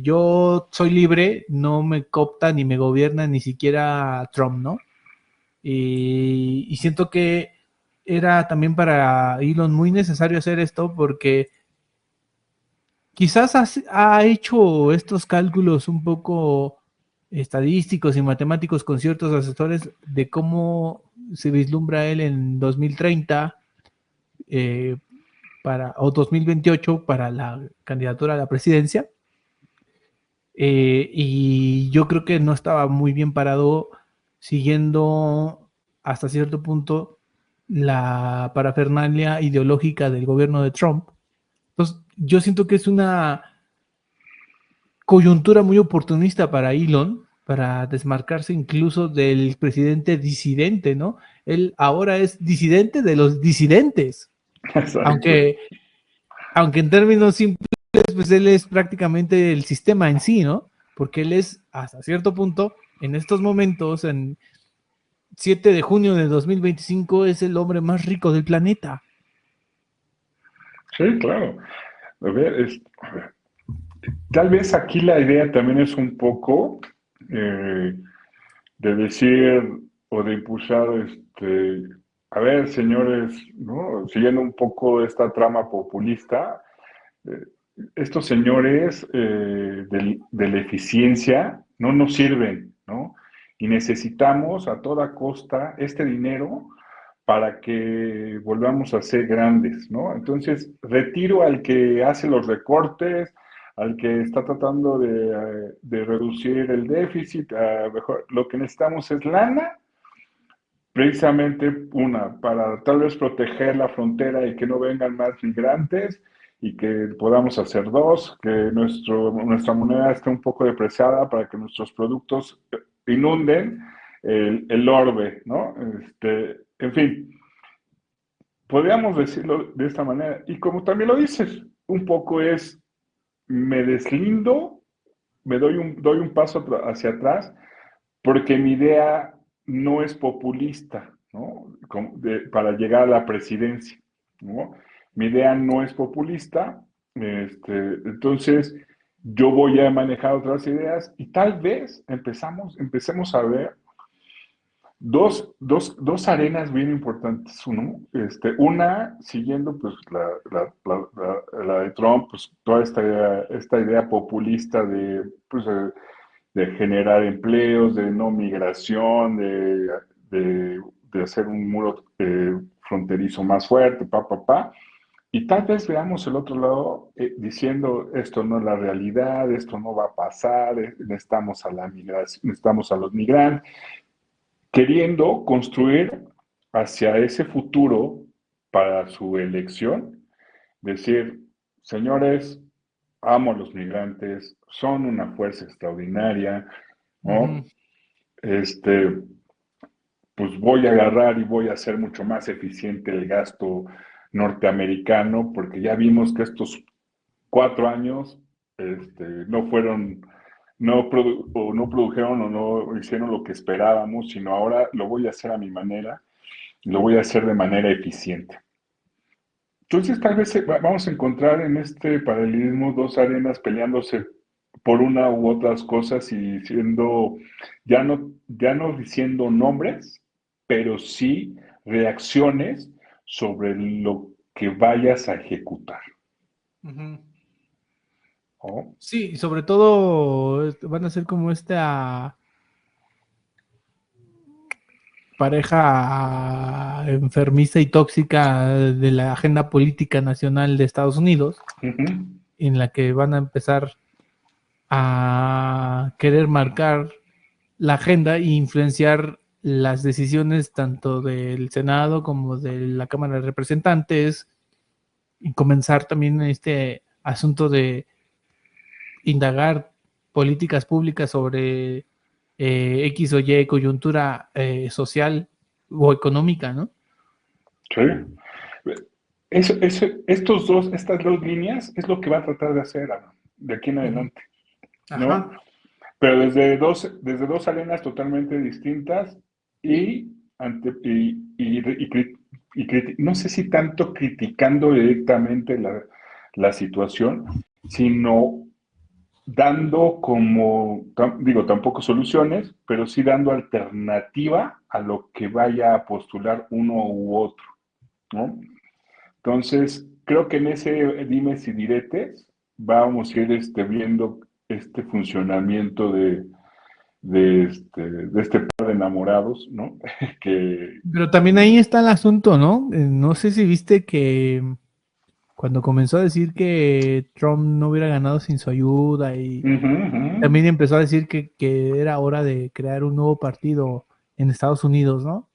yo soy libre, no me coopta ni me gobierna ni siquiera Trump, ¿no? Y siento que era también para Elon muy necesario hacer esto porque quizás ha hecho estos cálculos un poco estadísticos y matemáticos con ciertos asesores de cómo se vislumbra él en 2030 eh, o 2028 para la candidatura a la presidencia. Y yo creo que no estaba muy bien parado siguiendo hasta cierto punto la parafernalia ideológica del gobierno de Trump. Entonces, yo siento que es una coyuntura muy oportunista para Elon, para desmarcarse incluso del presidente disidente, ¿no? Él ahora es disidente de los disidentes, Exacto. aunque, aunque en términos simples, pues él es prácticamente el sistema en sí, ¿no? Porque él es, hasta cierto punto, en estos momentos, en 7 de junio de 2025, es el hombre más rico del planeta. Sí, claro. A ver, tal vez aquí la idea también es un poco de decir o de impulsar, a ver, señores, ¿no? Siguiendo un poco esta trama populista, eh, estos señores de la eficiencia no nos sirven, ¿no? Y necesitamos a toda costa este dinero para que volvamos a ser grandes, ¿no? Entonces, retiro al que hace los recortes, al que está tratando de reducir el déficit, mejor, lo que necesitamos es lana, precisamente para tal vez proteger la frontera y que no vengan más migrantes y que podamos hacer dos, que nuestra moneda esté un poco depreciada para que nuestros productos inunden el orbe, ¿no? En fin, podríamos decirlo de esta manera. Y como también lo dices, un poco es, me deslindo, doy un paso hacia atrás, porque mi idea no es populista, ¿no? Para llegar a la presidencia, ¿no? Mi idea no es populista, entonces yo voy a manejar otras ideas y tal vez empecemos a ver dos arenas bien importantes. Una, siguiendo pues la de Trump, pues toda esta idea populista pues, de generar empleos, de no migración, de hacer un muro fronterizo más fuerte, pa. Y tal vez veamos el otro lado diciendo esto no es la realidad, esto no va a pasar, necesitamos a la migración, necesitamos a los migrantes, queriendo construir hacia ese futuro para su elección, decir, señores, amo a los migrantes, son una fuerza extraordinaria, Uh -huh. ¿no? Este, pues voy a agarrar y voy a hacer mucho más eficiente el gasto norteamericano, porque ya vimos que estos 4 años no fueron, no produjeron o no hicieron lo que esperábamos, sino ahora lo voy a hacer a mi manera, lo voy a hacer de manera eficiente. Entonces, tal vez vamos a encontrar en este paralelismo dos arenas peleándose por una u otras cosas y siendo, ya no diciendo nombres, pero sí reacciones sobre lo que vayas a ejecutar. Uh -huh. ¿No? Sí, y sobre todo van a ser como esta pareja enfermiza y tóxica de la agenda política nacional de Estados Unidos, Uh -huh. en la que van a empezar a querer marcar la agenda e influenciar las decisiones tanto del Senado como de la Cámara de Representantes, y comenzar también este asunto de indagar políticas públicas sobre X o Y coyuntura social o económica, ¿no? Sí. Estas dos líneas es lo que va a tratar de hacer de aquí en adelante, ¿no? Ajá. Pero desde dos arenas totalmente distintas y, ante, no sé si tanto criticando directamente la situación, sino dando digo, tampoco soluciones, pero sí dando alternativa a lo que vaya a postular uno u otro, ¿no? Entonces, creo que en ese dimes y diretes vamos a ir viendo este funcionamiento de este par de enamorados, ¿no? que, Pero también ahí está el asunto, ¿no? No sé si viste que cuando comenzó a decir que Trump no hubiera ganado sin su ayuda y uh -huh, uh -huh. también empezó a decir que era hora de crear un nuevo partido en Estados Unidos, ¿no?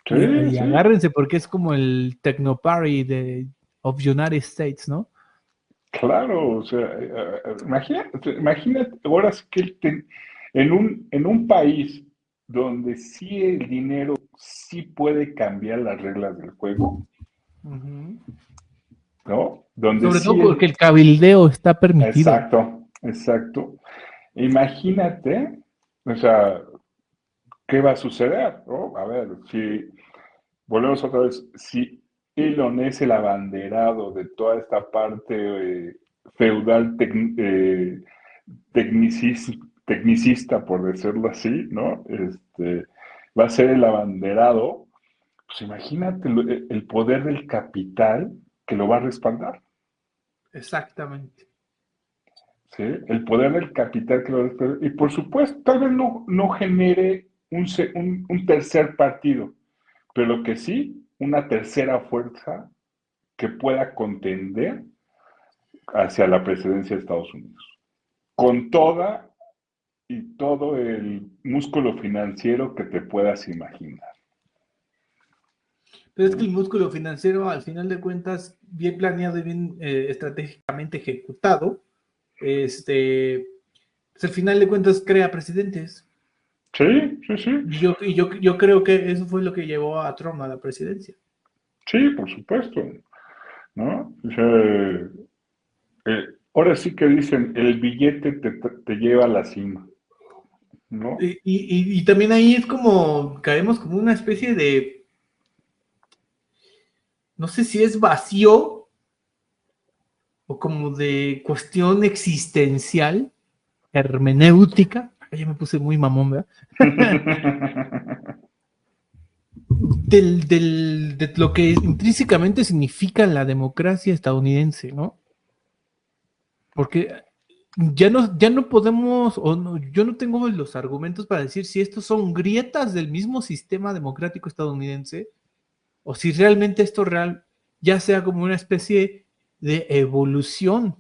Sí, Y sí, agárrense porque es como el Techno Party of United States, ¿no? claro, o sea, imagínate ahora sí que en un país donde sí el dinero sí puede cambiar las reglas del juego, Ujú. ¿no? Donde Sobre todo sí porque el cabildeo está permitido. exacto, exacto. Imagínate, o sea, ¿qué va a suceder? ¿No? A ver, si volvemos otra vez, si Elon es el abanderado de toda esta parte feudal tecnicista, por decirlo así, ¿no? Va a ser el abanderado, pues imagínate el poder del capital que lo va a respaldar, Exactamente. ¿sí? El poder del capital que lo va a respaldar. Y por supuesto, tal vez no genere un tercer partido, pero lo que sí, una tercera fuerza que pueda contender hacia la presidencia de Estados Unidos, con toda y todo el músculo financiero que te puedas imaginar. Pero es que el músculo financiero, al final de cuentas, bien planeado y bien estratégicamente ejecutado, pues al final de cuentas crea presidentes. Sí, sí, sí. Yo creo que eso fue lo que llevó a Trump a la presidencia. Sí, por supuesto, ¿no? O sea, ahora sí que dicen, el billete te lleva a la cima, ¿no? Y también ahí es como, caemos como una especie de, no sé si es vacío o como de cuestión existencial, hermenéutica. Ya me puse muy mamón, ¿verdad? De lo que intrínsecamente significa la democracia estadounidense, ¿no? Porque ya no podemos, o no, yo no tengo los argumentos para decir si estos son grietas del mismo sistema democrático estadounidense o si realmente esto real ya sea como una especie de evolución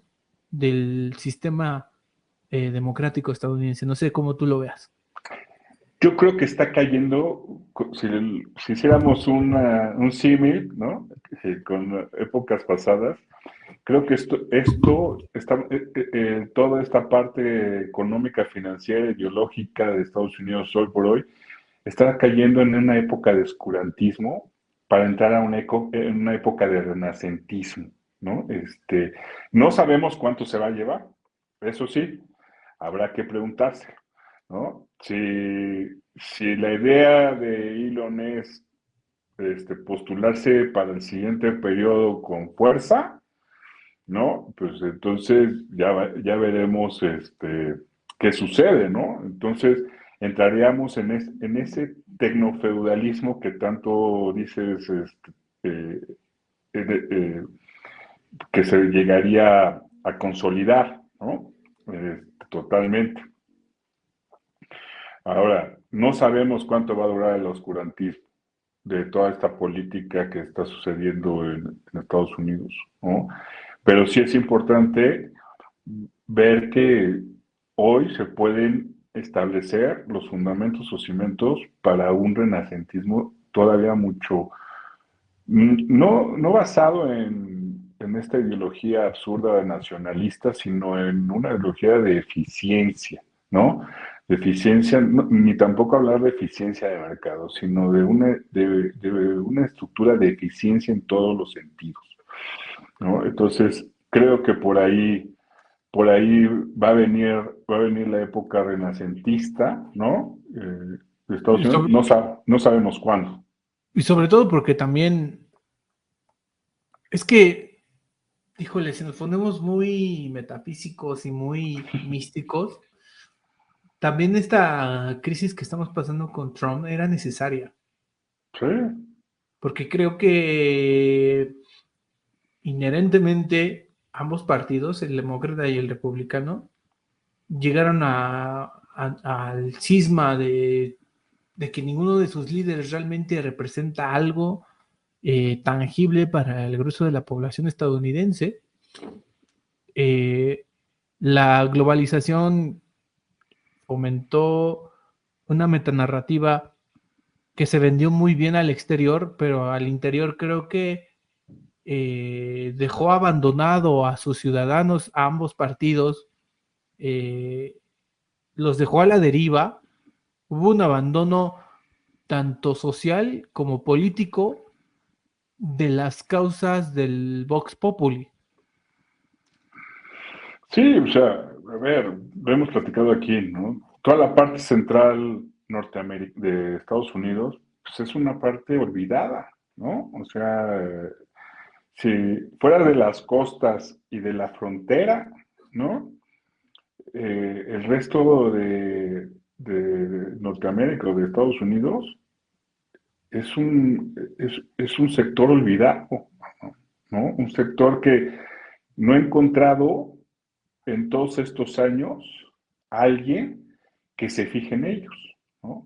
del sistema democrático estadounidense. No sé cómo tú lo veas. Yo creo que está cayendo, si hiciéramos un símil, ¿no? Con épocas pasadas, creo que toda esta parte económica, financiera, ideológica de Estados Unidos hoy por hoy, está cayendo en una época de oscurantismo para entrar a en una época de renacentismo, ¿no? No sabemos cuánto se va a llevar, eso sí, habrá que preguntarse, ¿no? Si la idea de Elon es postularse para el siguiente periodo con fuerza, ¿no? Pues entonces ya veremos qué sucede, ¿no? Entonces entraríamos en ese tecnofeudalismo que tanto dices eh, eh, que se llegaría a consolidar, ¿no? Totalmente. Ahora, no sabemos cuánto va a durar el oscurantismo de toda esta política que está sucediendo en Estados Unidos, ¿no? Pero sí es importante ver que hoy se pueden establecer los fundamentos o cimientos para un renacentismo todavía mucho, no basado en esta ideología absurda de nacionalista, sino en una ideología de eficiencia, ¿no? De eficiencia, ni tampoco hablar de eficiencia de mercado, sino de una estructura de eficiencia en todos los sentidos, ¿no? Entonces, creo que por ahí va a venir la época renacentista, ¿no? De Estados Y Unidos, no sabemos cuándo. sobre todo porque también es que, híjole, si nos ponemos muy metafísicos y muy místicos, también esta crisis que estamos pasando con Trump era necesaria, Sí, porque creo que inherentemente ambos partidos, el demócrata y el republicano, llegaron al cisma de que ninguno de sus líderes realmente representa algo tangible para el grueso de la población estadounidense. Eh, la globalización fomentó una metanarrativa que se vendió muy bien al exterior, pero al interior creo que dejó abandonado a sus ciudadanos, a ambos partidos, eh, los dejó a la deriva. Hubo un abandono tanto social como político de las causas del Vox Populi. sí, o sea, a ver, lo hemos platicado aquí, ¿no? Toda la parte central de Estados Unidos, pues es una parte olvidada, ¿no? O sea, si fuera de las costas y de la frontera, ¿no? El resto de Norteamérica o de Estados Unidos es un sector olvidado, ¿no? Un sector que no ha encontrado en todos estos años alguien que se fije en ellos, ¿no?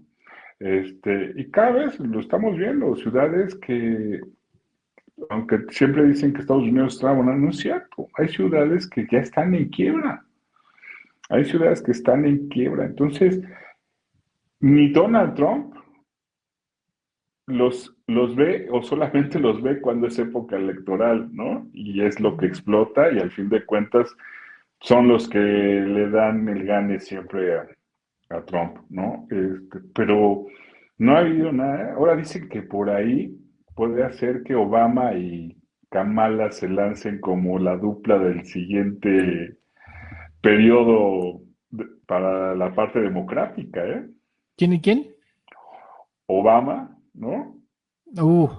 Y cada vez lo estamos viendo, ciudades que, aunque siempre dicen que Estados Unidos está bueno, no es cierto. Hay ciudades que ya están en quiebra. Hay ciudades que están en quiebra. Entonces, ni Donald Trump los ve o solamente los ve cuando es época electoral, ¿no? Y es lo que explota y al fin de cuentas son los que le dan el gane siempre a Trump, ¿no? Pero no ha habido nada. Ahora dicen que por ahí puede hacer que Obama y Kamala se lancen como la dupla del siguiente periodo para la parte democrática, ¿eh? ¿Quién y quién? Obama, ¿no? Uh,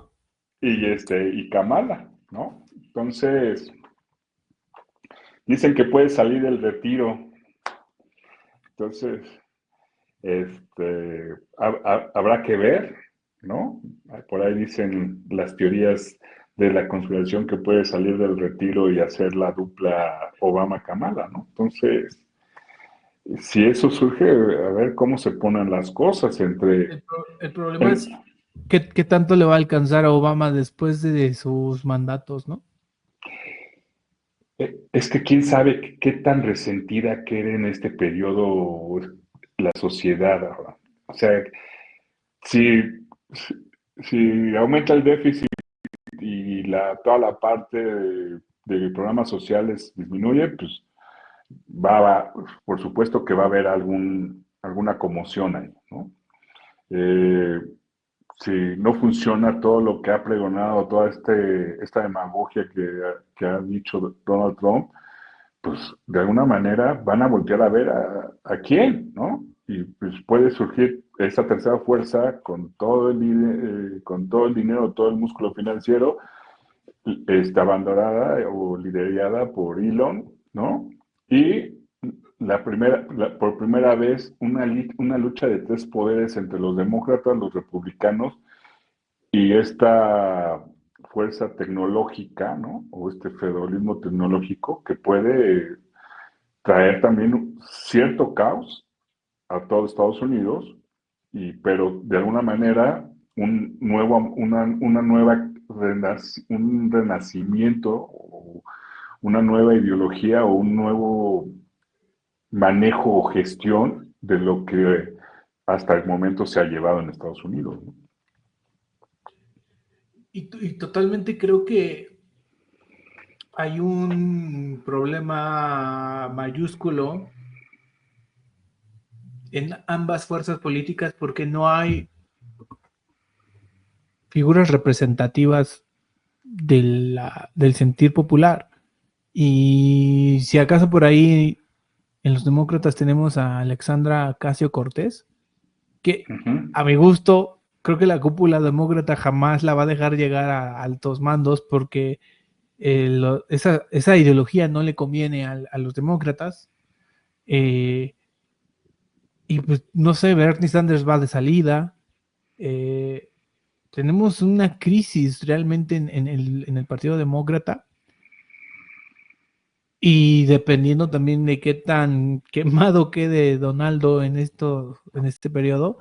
Y Kamala, ¿no? Entonces, dicen que puede salir del retiro. Entonces, habrá que ver, ¿no? Por ahí dicen las teorías de la conspiración que puede salir del retiro y hacer la dupla Obama-Kamala, ¿no? Entonces, si eso surge, a ver cómo se ponen las cosas entre... el problema en- es qué tanto le va a alcanzar a Obama después de sus mandatos, ¿no? es que quién sabe qué tan resentida quede en este periodo la sociedad ahora. O sea, si, si aumenta el déficit y toda la parte de programas sociales disminuye, pues por supuesto que va a haber alguna conmoción ahí, ¿no? Eh, si no funciona todo lo que ha pregonado, toda esta demagogia que ha dicho Donald Trump, pues de alguna manera van a voltear a ver a quién, ¿no? Y pues puede surgir esa tercera fuerza con todo el dinero, todo el músculo financiero, abandonada o liderada por Elon, ¿no? Y por primera vez una lucha de tres poderes entre los demócratas, los republicanos y esta fuerza tecnológica, ¿no? O este feudalismo tecnológico que puede traer también cierto caos a todo Estados Unidos, pero de alguna manera una nueva un renacimiento una nueva ideología o un nuevo manejo o gestión de lo que hasta el momento se ha llevado en Estados Unidos, ¿no? Y totalmente creo que hay un problema mayúsculo en ambas fuerzas políticas porque no hay figuras representativas del sentir popular. Y si acaso por ahí en los demócratas tenemos a Alexandra Ocasio Cortés, que Uh-huh. a mi gusto creo que la cúpula demócrata jamás la va a dejar llegar a altos mandos porque esa ideología no le conviene a los demócratas. Y pues no sé, Bernie Sanders va de salida. Eh, tenemos una crisis realmente en el Partido Demócrata y dependiendo también de qué tan quemado quede Donaldo en este periodo,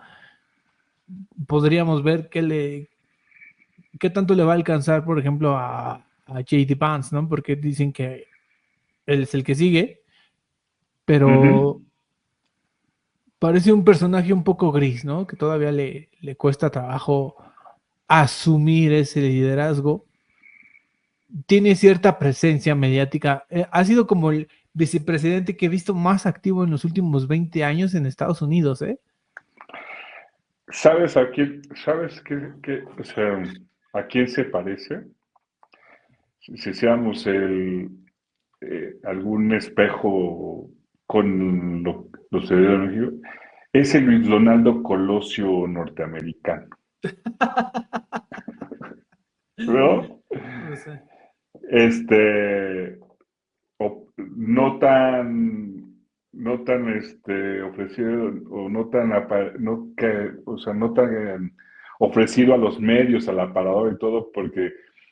podríamos ver qué tanto le va a alcanzar, por ejemplo, a J.D. Vance, ¿no? Porque dicen que él es el que sigue, Uh-huh. pero parece un personaje un poco gris, ¿no? Que todavía le cuesta trabajo asumir ese liderazgo. Tiene cierta presencia mediática. Ha sido como el vicepresidente que he visto más activo en los últimos 20 años en Estados Unidos, ¿eh? ¿Sabes a quién, sabes o sea, a quién se parece? Si hiciéramos algún espejo con lo sucedido en México, es el Luis Donaldo Colosio norteamericano, ¿no? O sea, No tan, no tan ofrecido o no tan, no que, o sea, no tan ofrecido a los medios, al aparador y todo, porque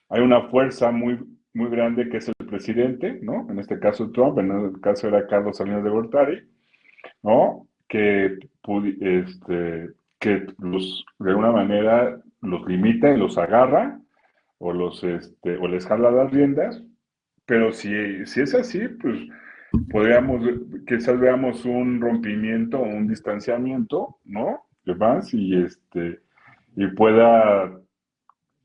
hay una fuerza muy grande que es el presidente, ¿no? En este caso Trump, en el caso era Carlos Salinas de Gortari, ¿no? Que de alguna manera los limita y los agarra o les jala las riendas, pero si es así, pues podríamos, quizás veamos un rompimiento o un distanciamiento, ¿no? De Vance y pueda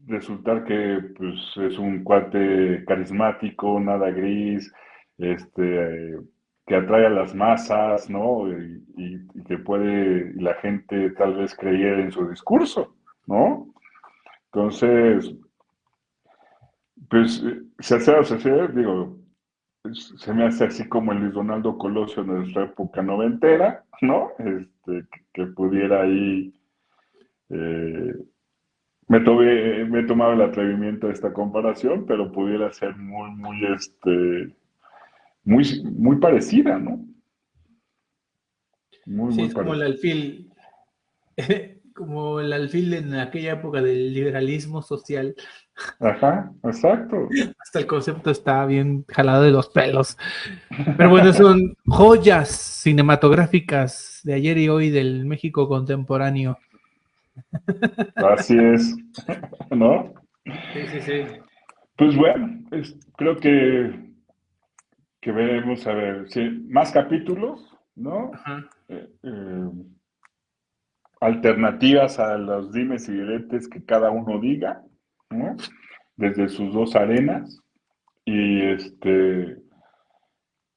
resultar que pues, es un cuate carismático, nada gris, que atrae a las masas, ¿no? Y que y la gente tal vez creyera en su discurso, ¿no? Entonces, pues, se hace, digo, se me hace así como el Luis Donaldo Colosio de nuestra época noventera, ¿no? Que pudiera ahí, eh, me he tomado el atrevimiento de esta comparación, pero pudiera ser muy parecida, ¿no? sí, Muy es como el parecida. alfil, como el alfil en aquella época del liberalismo social. Ajá, exacto. Hasta el concepto está bien jalado de los pelos. Pero bueno, son joyas cinematográficas de ayer y hoy del México contemporáneo. Así es, ¿no? Sí, sí, sí. Pues bueno, creo que veremos, a ver, sí, más capítulos, ¿no? Ajá. Eh, eh, Alternativas a los dimes y diretes que cada uno diga, ¿no? Desde sus dos arenas y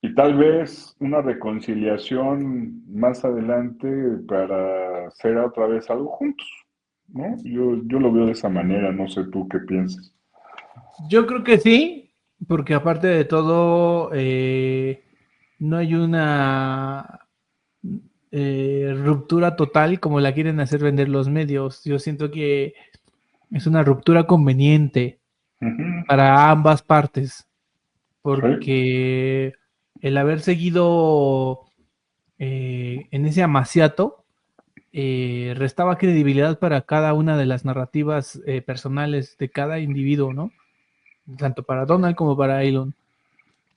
y tal vez una reconciliación más adelante para hacer otra vez algo juntos, ¿no? Yo lo veo de esa manera, no sé tú qué piensas. Yo creo que sí, porque aparte de todo, no hay una ruptura total como la quieren hacer vender los medios. Yo siento que es una ruptura conveniente Ujú. para ambas partes, Sí, porque el haber seguido en ese amaciato restaba credibilidad para cada una de las narrativas personales de cada individuo, ¿no? Tanto para Donald como para Elon.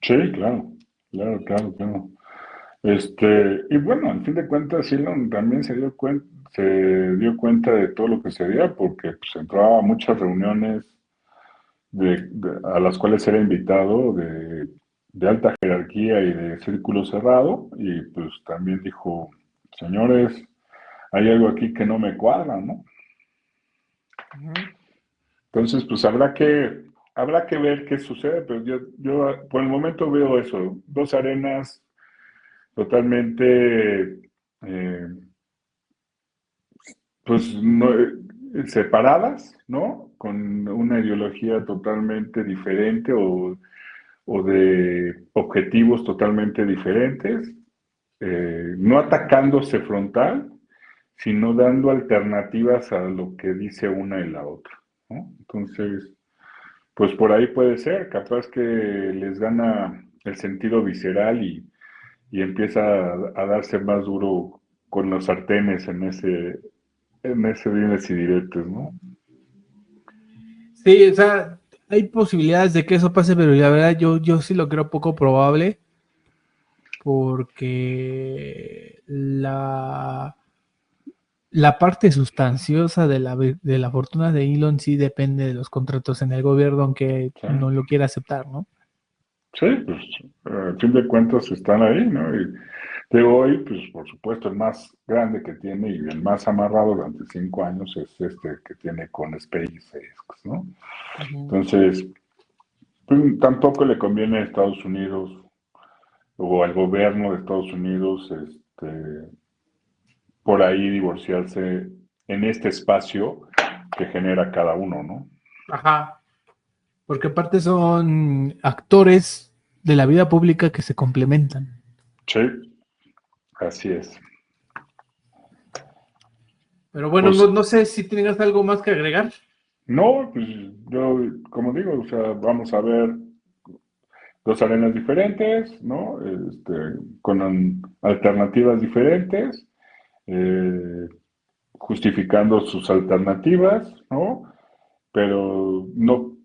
sí, claro, claro, claro, claro. Y bueno, al fin de cuentas, Elon también se dio cuenta de todo lo que se veía, porque pues, entraba a muchas reuniones a las cuales era invitado de alta jerarquía y de círculo cerrado, y pues también dijo, señores, hay algo aquí que no me cuadra, ¿no? Entonces, pues habrá que ver qué sucede, pero yo por el momento veo eso, dos arenas totalmente pues no, separadas, ¿no? Con una ideología totalmente diferente o de objetivos totalmente diferentes, no atacándose frontal, sino dando alternativas a lo que dice una y la otra, ¿no? Entonces, pues por ahí puede ser, capaz que les gana el sentido visceral y empieza a darse más duro con los sartenes en ese dimes y diretes, ¿no? Sí, o sea, hay posibilidades de que eso pase, pero la verdad yo sí lo creo poco probable porque la parte sustanciosa de la fortuna de Elon sí depende de los contratos en el gobierno, aunque Sí, no lo quiera aceptar, ¿no? sí, pues a fin de cuentas están ahí, ¿no? Y de hoy, pues por supuesto, el más grande que tiene y el más amarrado durante 5 años es este que tiene con SpaceX, ¿no? Ujú. Entonces, pues, tampoco le conviene a Estados Unidos o al gobierno de Estados Unidos, por ahí divorciarse en este espacio que genera cada uno, ¿no? Ajá. Porque aparte son actores de la vida pública que se complementan. Sí, así es. Pero bueno, Pues no sé si tengas algo más que agregar. no, pues yo, como digo, o sea, vamos a ver dos arenas diferentes, ¿no? Con alternativas diferentes, eh, justificando sus alternativas, ¿no? Pero no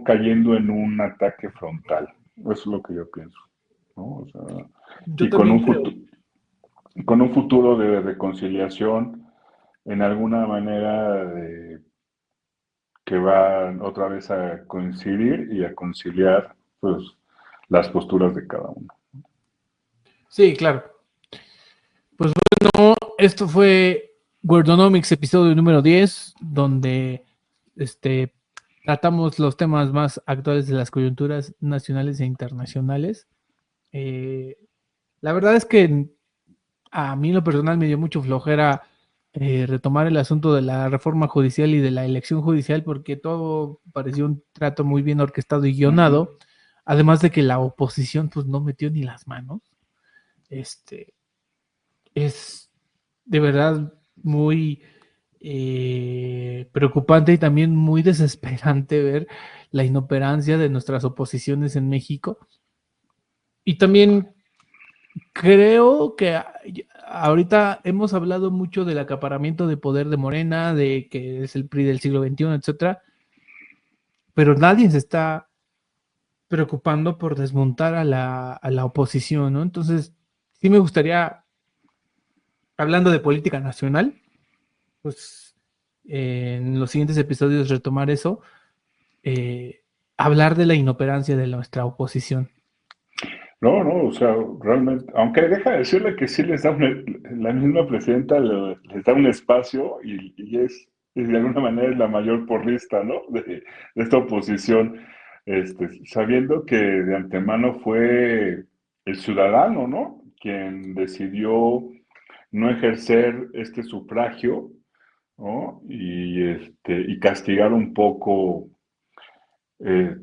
cayendo en un ataque frontal. Eso es lo que yo pienso, ¿no? O sea, Yo y con también un creo. con un futuro de reconciliación en alguna manera que van otra vez a coincidir y a conciliar pues las posturas de cada uno. Sí, claro. Pues bueno, esto fue Wordonomics, episodio número 10, donde este, tratamos los temas más actuales de las coyunturas nacionales e internacionales. Eh, la verdad es que a mí en lo personal me dio mucho flojera retomar el asunto de la reforma judicial y de la elección judicial porque todo pareció un trato muy bien orquestado y Uh -huh. guionado, además de que la oposición pues no metió ni las manos. Este, es de verdad muy preocupante y también muy desesperante ver la inoperancia de nuestras oposiciones en México. Y también creo que ahorita hemos hablado mucho del acaparamiento de poder de Morena, de que es el PRI del siglo XXI, etcétera, pero nadie se está preocupando por desmontar a la oposición, ¿no? Entonces, sí me gustaría, hablando de política nacional, pues en los siguientes episodios retomar eso, hablar de la inoperancia de nuestra oposición. No, no, o sea, realmente, aunque deja de decirle que sí les da la misma presidenta les da un espacio y y de alguna manera es la mayor porrista, ¿no? De esta oposición, sabiendo que de antemano fue el ciudadano, ¿no? Quien decidió no ejercer este sufragio, ¿no? Y castigar un poco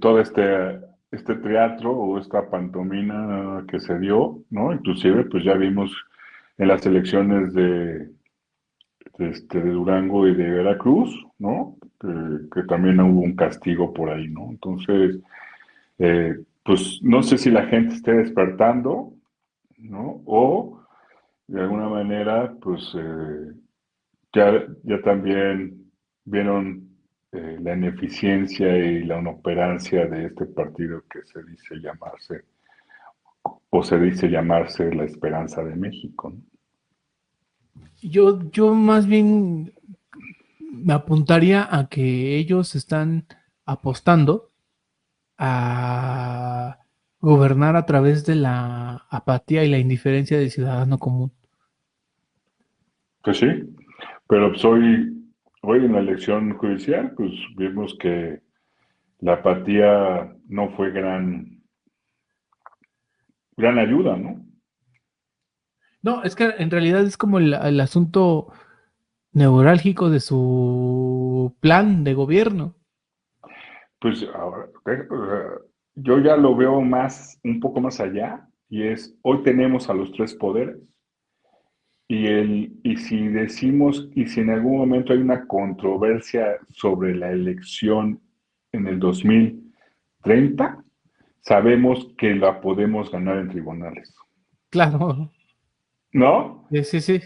todo este teatro o esta pantomima que se dio, ¿no? Inclusive, pues ya vimos en las elecciones de Durango y de Veracruz, ¿no? Que también hubo un castigo por ahí, ¿no? Entonces, pues no sé si la gente esté despertando, ¿no? O de alguna manera, pues ya también vieron la ineficiencia y la inoperancia de este partido que se dice llamarse, o se dice llamarse la Esperanza de México, ¿no? Yo más bien me apuntaría a que ellos están apostando a gobernar a través de la apatía y la indiferencia del ciudadano común. Pues sí, pero pues hoy en la elección judicial, pues vimos que la apatía no fue gran ayuda, ¿no? No, es que en realidad es como el asunto neurálgico de su plan de gobierno. Pues ahora, yo ya lo veo un poco más allá, y hoy tenemos a los tres poderes, y si en algún momento hay una controversia sobre la elección en el 2030, sabemos que la podemos ganar en tribunales, Claro, ¿no? sí, sí.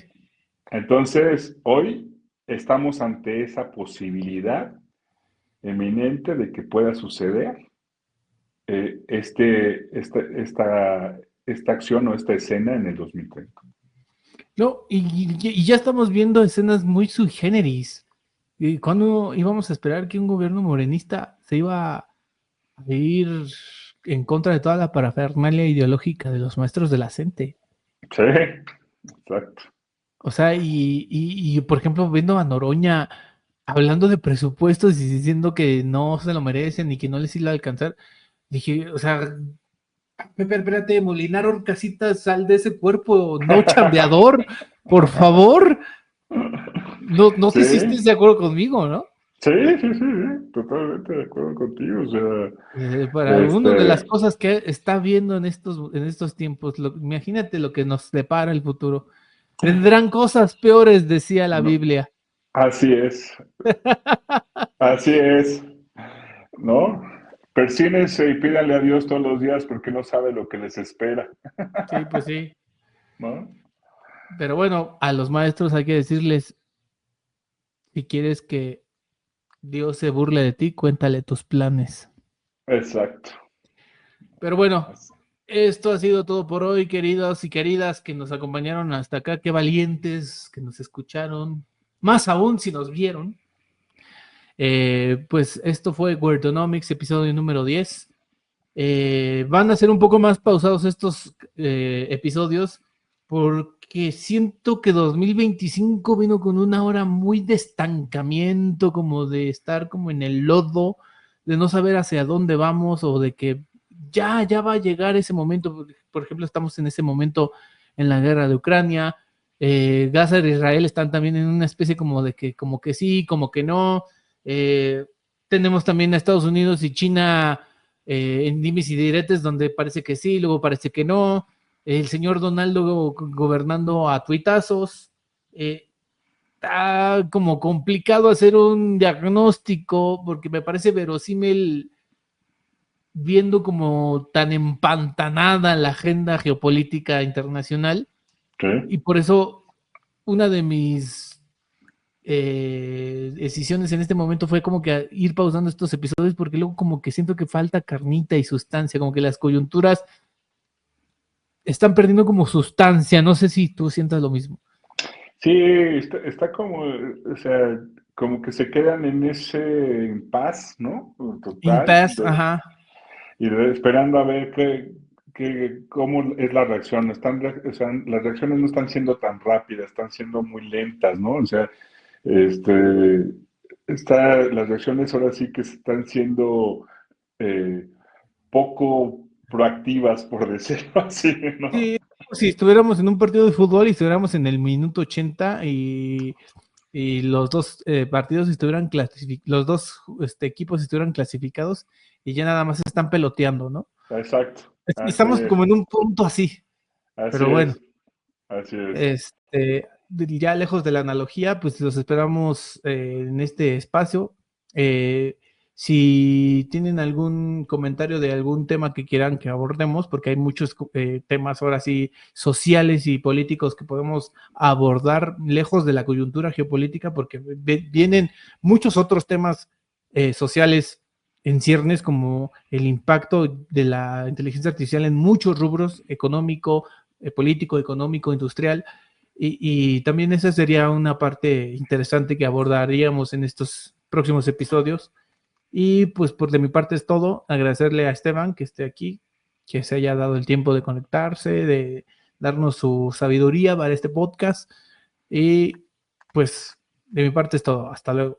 Entonces, hoy estamos ante esa posibilidad eminente de que pueda suceder esta acción o esta escena en el 2030. No, y ya estamos viendo escenas muy sui generis. ¿Y cuándo íbamos a esperar que un gobierno morenista se iba a ir en contra de toda la parafernalia ideológica de los maestros de la CENTE? Sí, exacto. O sea, por ejemplo, viendo a Noroña hablando de presupuestos y diciendo que no se lo merecen y que no les iba a alcanzar, dije, o sea, Pepe, espérate, Molinar Orcasitas, sal de ese cuerpo no chambeador, por favor. No sé si Sí, estés de acuerdo conmigo, ¿no? sí, sí, sí, sí, totalmente de acuerdo contigo. O sea, Para algunas de las este, cosas que está viendo en estos tiempos, imagínate lo que nos depara el futuro. Vendrán cosas peores, decía la no, Biblia. así así es, ¿no? Persínense y pídanle a Dios todos los días porque no sabe lo que les espera, Sí, pues sí. ¿no? Pero bueno, a los maestros hay que decirles, si quieres que Dios se burle de ti, cuéntale tus planes. Exacto. Pero bueno, esto ha sido todo por hoy, queridos y queridas que nos acompañaron hasta acá. Qué valientes que nos escucharon. Más aún si nos vieron. Pues esto fue Wordonomics, episodio número 10. Van a ser un poco más pausados estos episodios porque siento que 2025 vino con una hora muy de estancamiento, como de estar como en el lodo, de no saber hacia dónde vamos o de que ya va a llegar ese momento. Por ejemplo, estamos en ese momento en la guerra de Ucrania. Gaza e Israel están también en una especie como que sí, como que no. Tenemos también a Estados Unidos y China en dimes y diretes donde parece que sí, luego parece que no. El señor Donaldo gobernando a tuitazos. Está como complicado hacer un diagnóstico porque me parece verosímil viendo como tan empantanada la agenda geopolítica internacional, y Sí. por eso una de mis decisiones en este momento fue como que ir pausando estos episodios porque luego como que siento que falta carnita y sustancia, como que las coyunturas están perdiendo como sustancia, no sé si tú sientas lo mismo. Sí, está como, o sea, como que se quedan en ese impas, ¿no? Total, Impasse, ajá. esperando a ver cómo es la reacción. O sea, las reacciones no están siendo tan rápidas, están siendo muy lentas, ¿no? O sea, este, las reacciones ahora sí que están siendo eh, poco proactivas, por decirlo así, ¿no? Sí, si estuviéramos en un partido de fútbol y estuviéramos en el minuto 80 y los dos partidos estuvieran los dos equipos estuvieran clasificados y ya nada más están peloteando, ¿no? Exacto, así Estamos es, como en un punto así, así pero bueno, es, así es. ya lejos de la analogía, pues los esperamos en este espacio. Eh, si tienen algún comentario de algún tema que quieran que abordemos, porque hay muchos temas ahora sí sociales y políticos que podemos abordar lejos de la coyuntura geopolítica, porque vienen muchos otros temas sociales en ciernes, como el impacto de la inteligencia artificial en muchos rubros, económico, político, económico, industrial. Y también esa sería una parte interesante que abordaríamos en estos próximos episodios. Y pues por de mi parte es todo. Agradecerle a Esteban que esté aquí, que se haya dado el tiempo de conectarse, de darnos su sabiduría para este podcast. Y pues de mi parte es todo. Hasta luego.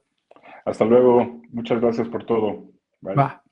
Hasta luego. Muchas gracias por todo. Bye. Va.